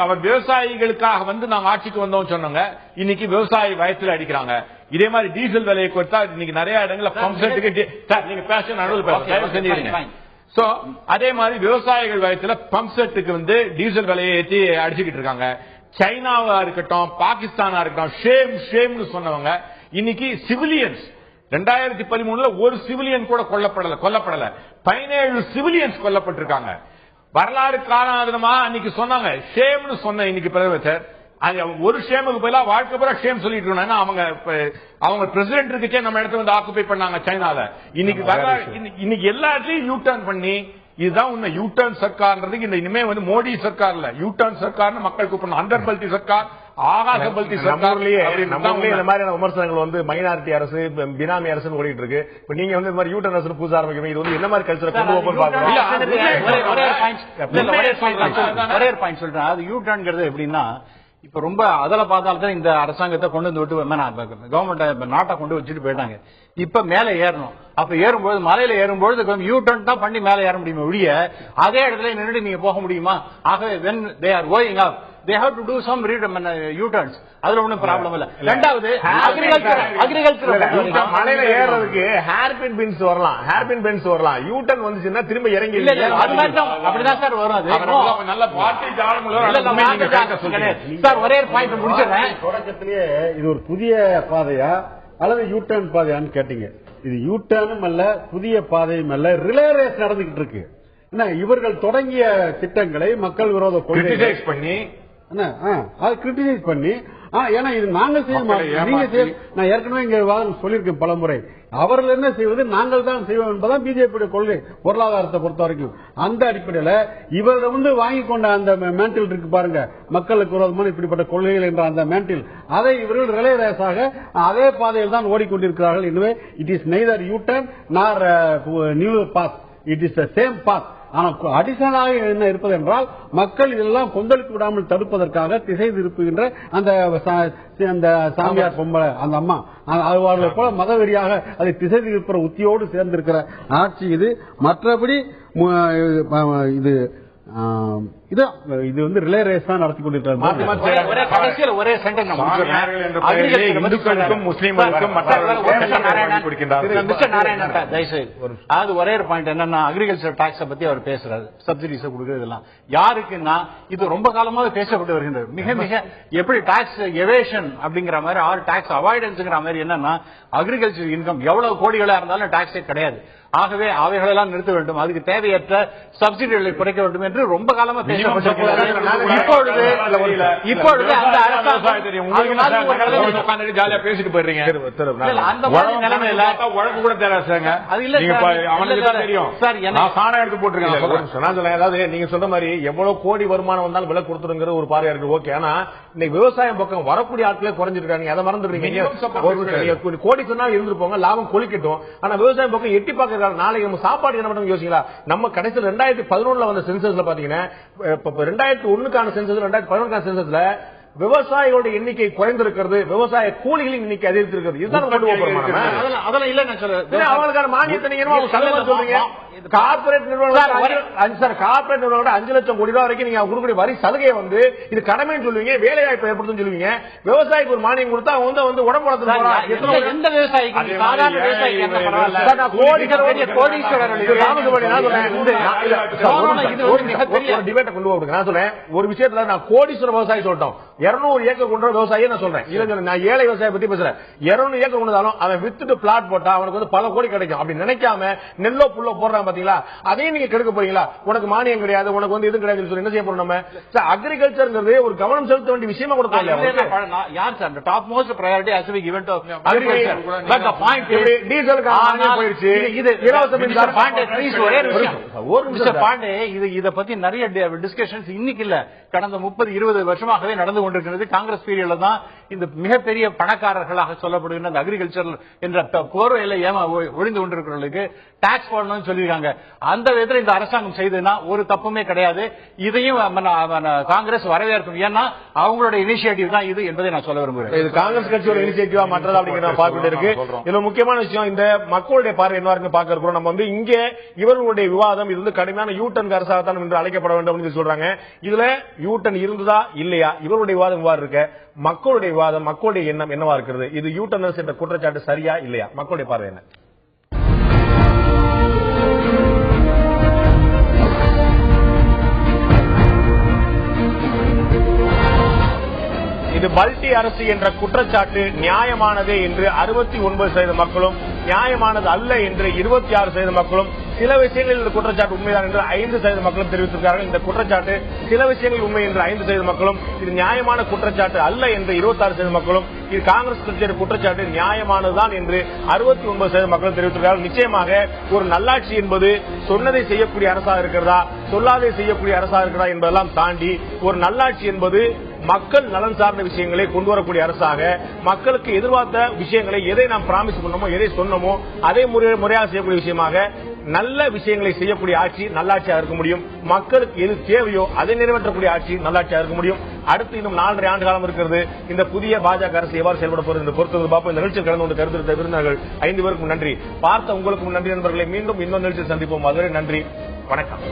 அவர் விவசாயிகளுக்காக நாங்க ஆட்சிக்கு வந்தோம் சொன்னாங்க. இன்னைக்கு விவசாயி வயத்துல அடிக்கிறாங்க. இதே மாதிரி டீசல் விலையை கொடுத்தா இன்னைக்கு நிறைய இடங்கள்ல பம்ப் செட்டுக்கு நீங்க பேச நடுவில் செஞ்சுருங்க. சோ அதே மாதிரி விவசாயிகள் வயசுல பம்ப் செட்டுக்கு டீசல் விலையை ஏற்றி அடிச்சுக்கிட்டு இருக்காங்க. சைனாவா இருக்கட்டும், பாகிஸ்தானா இருக்கட்டும், ஷேம்னு சொன்னவங்க இன்னைக்கு சிவிலியன்ஸ் 2013 ஒரு சிவிலியன் கூட கொல்லப்படல. 17 சிவிலியன்ஸ் கொல்லப்பட்டிருக்காங்க. வரலாறு காரணமா அன்னைக்கு சொன்னாங்க, ஷேம்னு சொன்ன இன்னைக்கு பிரதமர் ஒரு ஷேமுக்கு பதிலா வாழ்க்கை பூரா ஷேம் சொல்லிட்டு இருந்தாங்க. அவங்க பிரசிடென்ட் இருக்கே நம்ம இடத்துல ஆக்குபை பண்ணாங்க சைனால. இன்னைக்கு எல்லா இடத்துலயும் யூ டர்ன் பண்ணி, இதுதான் உண்மை. யூ டர்ன் சர்க்கார்ன்றதுக்கு இனிமே மோடி சர்க்கார் இல்ல, யூ டர்ன் சர்க்கார்னு மக்கள் கூப்பிடணும். அந்தர் பல்டி சர்க்கார், ஆகாச பல்டி சர்க்கார்லயே இந்த மாதிரியான விமர்சனங்கள் மைனாரிட்டி அரசு, பினாமி அரசு ஓடிட்டு இருக்கு. இப்ப நீங்க இந்த மாதிரி யூ டர்ன் அரசு பூச ஆரம்பிக்கும். இது என்ன மாதிரி கல்ச்சர் கொண்டு போக பாருங்க. ஒரே பாயிண்ட் சொல்றேன். அது யூ டர்ன்ங்கிறது எப்படின்னா, இப்ப ரொம்ப அதில் பார்த்தால்தான் இந்த அரசாங்கத்தை கொண்டு வந்து விட்டு கவர்மெண்ட் நாட்டை கொண்டு வச்சுட்டு போயிட்டாங்க. இப்ப மேல ஏறணும். அப்ப ஏறும்போது மலையில ஏறும்போது யூ டர்ன் தான் பண்ணி மேல ஏற முடியுமா ஒழிய அதே இடத்துல நின்று நீங்க போக முடியுமா? ஆகவே when they are going up they have to do some U-turns. அதுல ஒண்ணும் ப்ராப்ளம் இல்ல. ரெண்டாவது அக்ரிகல்ச்சர் மலையில ஏறதுக்கு ஹேர்பின் பின்ஸ் வரலாம். யூ டர்ன் வந்துச்சுன்னா திரும்ப இறங்கி இல்ல. அது மாதிரி தான் அப்படிதான் சார் வரும். அது நல்ல பார்ட்டி சார் ஒரே பாயிண்ட் முடிச்சிடுறேன். தொடக்கத்திலேயே இது ஒரு புதிய பாதையா அல்லது யூ டர்ன் பாதையான்னு கேட்டீங்க. இது யூ டர்னும் அல்ல, புதிய பாதையும் அல்ல, ரிலே ரேஸ் நடந்துகிட்டு இருக்கு. இவர்கள் தொடங்கிய திட்டங்களை மக்கள் விரோத கொள்கை பண்ணி கிரிட்டிசைஸ் பண்ணி, ஏன்னா இது நாங்கள் செய்ய மாட்டோம், நீங்க செய்ய. நான் ஏற்கனவே இங்க சொல்லியிருக்கேன் பல முறை. அவர்கள் என்ன செய்வது, நாங்கள் தான் செய்வோம் என்பதான் பிஜேபி கொள்கை. பொருளாதாரத்தை பொறுத்த வரைக்கும் அந்த அடிப்படையில் இவர்கள் வாங்கி கொண்ட அந்த மேண்டில் இருக்கு பாருங்க, மக்களுக்கு விரோதமான இப்படிப்பட்ட கொள்கைகள் என்ற அந்த மேண்டில், அதை இவர்கள் ரிலே ரேஸாக அதே பாதையில் தான் ஓடிக்கொண்டிருக்கிறார்கள். எனவே it is neither U turn nor new path, it is the same path. ஆனால் அடிஷனலாக என்ன இருப்பது என்றால், மக்கள் இதெல்லாம் கொந்தளித்து விடாமல் தடுப்பதற்காக திசை திருப்புகின்ற அந்த சாமியார் பொம்பளை, அந்த அம்மா, அவர்களை போல மதவெறியாக அதை திசை திருப்புற உத்தியோடு சேர்ந்திருக்கிற ஆட்சி இது. மற்றபடி இது இது வந்து ரிலே ரேஸ் தான் நடத்தி கொண்டிருக்கிறார். கடைசியில் ஒரே சென்டென்ஸ் இந்துக்களுக்கும் முஸ்லீம்களுக்கும் மிஸ்டர் நாராயணன் அதாவது ஒரே ஒரு பாயிண்ட் என்னன்னா அக்ரிகல்ச்சர் டாக்ஸை பத்தி அவர் பேசுறாரு, சப்சிடிஸ் கொடுக்கறதெல்லாம் யாருக்குன்னா இது ரொம்ப காலமாக பேசப்பட்டு வருகின்றது. மிக மிக எப்படி டாக்ஸ் எவேஷன் அப்படிங்கிற மாதிரி ஆர் டாக்ஸ் அவாய்டன்ஸ்ங்கிற மாதிரி என்னன்னா அக்ரிகல்ச்சர் இன்கம் எவ்வளவு கோடிகளா இருந்தாலும் டாக்ஸே கிடையாது. ஆகவே அவைகளெல்லாம் நிறுத்த வேண்டும், அதுக்கு தேவையற்ற சப்சிடிகளை குறைக்க வேண்டும் என்று ரொம்ப காலமா பேசப்பட்டிருக்கிறது. இப்பொழுது அந்த ஜாலியா பேசிட்டு போயிருங்க. அந்த நிலைமையில உழப்பு கூட தேவைங்க. அது இல்ல தெரியும் சார், சாணம் எடுத்து போட்டுருக்காங்க. அதாவது நீங்க சொல்ற மாதிரி எவ்வளவு கோடி வருமானம் வந்தாலும் விலை கொடுத்துருங்கிற ஒரு பார்வையா இருக்கு. ஓகே, ஆனா இன்னைக்கு விவசாயம் பக்கம் வரக்கூடிய ஆட்களே குறைஞ்சிருக்காங்க. அதை மறந்துடுறீங்க. கோடி சொன்னா இருந்துருப்போங்க, லாபம் கொலிக்கட்டும். ஆனா விவசாயம் பக்கம் எட்டி பார்க்க நாளைக்கு நம்ம சாப்பாடு என்ன பண்ண யோசிக்கலாம். நம்ம கடைசியில் 2011 வந்த சென்சஸ்ல பாத்தீங்கன்னா 2001க்கான சென்சஸ் 2011க்கான சென்சஸ்ல விவசாயிகளுடைய எண்ணிக்கை குறைந்திருக்கிறது, விவசாய கூலிகளின் எண்ணிக்கை அதிகரித்திருக்கிறது. இதுதான் அதெல்லாம் இல்ல நான் சொல்றேன். அவங்களுக்கான மானியத்தை நீங்க சொல்றீங்க. கார்பரேட் நிறுவனம் கார்பரேட் நிறுவனம் 5 லட்சம் கோடி ரூபாய் வரைக்கும் நீங்க கொடுக்கக்கூடிய வரி சலுகையை வந்து இது கடமைன்னு சொல்லுவீங்க, வேலை வாய்ப்பு ஏற்படுத்தும் சொல்லுவீங்க. விவசாயிக்கு ஒரு மானியம் கொடுத்தா அவங்க வந்து உடம்பு எந்த விவசாயிக்கு சாதாரண விவசாயிக்கு என்ன பரவாயில்ல, டிபேட்டை கொண்டு போடுங்க. நான் சொல்றேன் ஒரு விஷயத்துல நான் கோடீஸ்வர விவசாயி சொல்லிட்டோம், 200 ஏக்கர் கொண்ட விவசாயி நான் சொல்றேன். நான் ஏழை விவசாய பத்தி பேசுறேன். 200 ஏக்கர் கொண்டாலும் அவன் வித்துட்டு பிளாட் போட்டா அவனுக்கு வந்து பல கோடி கிடைக்கும். அப்படி நினைக்காம நெல்லோ புல்லோ போடுறான் பாத்தீங்களா, அதையும் நீங்க கெடுக்க போறீங்களா? உனக்கு மானியம் கிடையாது, உனக்கு வந்து இது கிடையாது சொல்லி என்ன செய்ய போறோம்? நம்ம அக்ரிகல்ச்சர்ங்கிறது ஒரு கவனம் செலுத்த வேண்டிய விஷயமா கூட யார் சார் அந்த top most priority has to be given to agriculture. But the point டீசலுக்கு மானியம் போயிடுச்சு, இது இலவச மின்சார பாண்டே ப்ளீஸ் ஒரே நிமிஷம் பாண்டே இத பத்தி நிறைய டிஸ்கஷன்ஸ் இன்னைக்கு இல்ல, கடந்த 30-20 வருஷமாகவே நடந்து கொண்டிருக்கிறது. காங்கிரஸ் பீரியட்ல தான் இந்த மிகப்பெரிய பணக்காரர்களாக சொல்லப்படுகின்ற அந்த அக்ரிகல்ச்சர் என்ற போர்வையில ஒழிந்து கொண்டிருக்கிறவர்களுக்கு டாக்ஸ் போடணும்னு சொல்லியிருக்காங்க. அந்த விதத்தில் இந்த அரசாங்கம் செய்ததுன்னா ஒரு தப்புமே கிடையாது. இதையும் காங்கிரஸ் வரவேற்கும். ஏன்னா அவங்களுடைய இனிஷியேட்டிவ் தான் இது என்பதை நான் சொல்ல விரும்புகிறேன். இது காங்கிரஸ் கட்சியோட இனிஷியேட்டிவா மற்றது அப்படிங்கிற பார்த்துட்டு இருக்கு. இதுல முக்கியமான விஷயம் இந்த மக்களுடைய பார்வை என்னவா இருக்கு பார்க்க இருக்கிறோம். நம்ம வந்து இங்க இவர்களுடைய விவாதம் இது வந்து கடுமையான யூட்டன் அரசாங்கத்தான் என்று அழைக்கப்பட வேண்டும் சொல்றாங்க. இதுல யூட்டன் இருந்ததா இல்லையா, இவருடைய விவாதம் இவ்வாறு இருக்க, மக்களுடைய விவாதம் மக்களுடைய எண்ணம் என்னவா இருக்கிறது, இது யூட்டர்னஸ் என்ற குற்றச்சாட்டு சரியா இல்லையா, மக்களுடைய பார்வை என்ன? இது மல்டி அரசு என்ற குற்றச்சாட்டு நியாயமானதே என்று 69% மக்களும், நியாயமானது அல்ல என்று 26% மக்களும், சில விஷயங்களில் இந்த குற்றச்சாட்டு உண்மைதான் என்று 5% மக்களும் தெரிவித்திருக்கிறார்கள். இந்த குற்றச்சாட்டு சில விஷயங்கள் உண்மை என்று 5% மக்களும், இது நியாயமான குற்றச்சாட்டு அல்ல என்று 26% மக்களும், இது காங்கிரஸ் கட்சியின் குற்றச்சாட்டு நியாயமானதுதான் என்று 69% மக்களும் தெரிவித்திருக்கிறார்கள். நிச்சயமாக ஒரு நல்லாட்சி என்பது சொன்னதை செய்யக்கூடிய அரசாக இருக்கிறதா, சொல்லாதை செய்யக்கூடிய அரசாக இருக்கிறதா என்பதெல்லாம் தாண்டி ஒரு நல்லாட்சி என்பது மக்கள் நலன் சார்ந்த விஷயங்களை கொண்டு வரக்கூடிய அரசாக, மக்களுக்கு எதிர்பார்த்த விஷயங்களை எதை நாம் பிராமிஸ் பண்ணோமோ, எதை சொன்னோமோ அதை முறையாக செய்யக்கூடிய விஷயமாக நல்ல விஷயங்களை செய்யக்கூடிய ஆட்சி நல்லாட்சியாக இருக்க முடியும். மக்களுக்கு எது தேவையோ அதை நிறைவேற்றக்கூடிய ஆட்சி நல்லாட்சியாக இருக்க முடியும். அடுத்து இன்னும் 4.5 ஆண்டு காலம் இருக்கிறது. இந்த புதிய பாஜக அரசு எவ்வாறு செயல்பட போகிறது என்று பொறுத்தது பார்ப்போம். இந்த நிகழ்ச்சியில் கலந்து கொண்டு கருத்து விருந்தினர்கள் 5 பேருக்கும் நன்றி. பார்த்த உங்களுக்கும் நன்றி நண்பர்களை. மீண்டும் இன்னொரு நிகழ்ச்சியில் சந்திப்போம். அதுவரை நன்றி, வணக்கம்.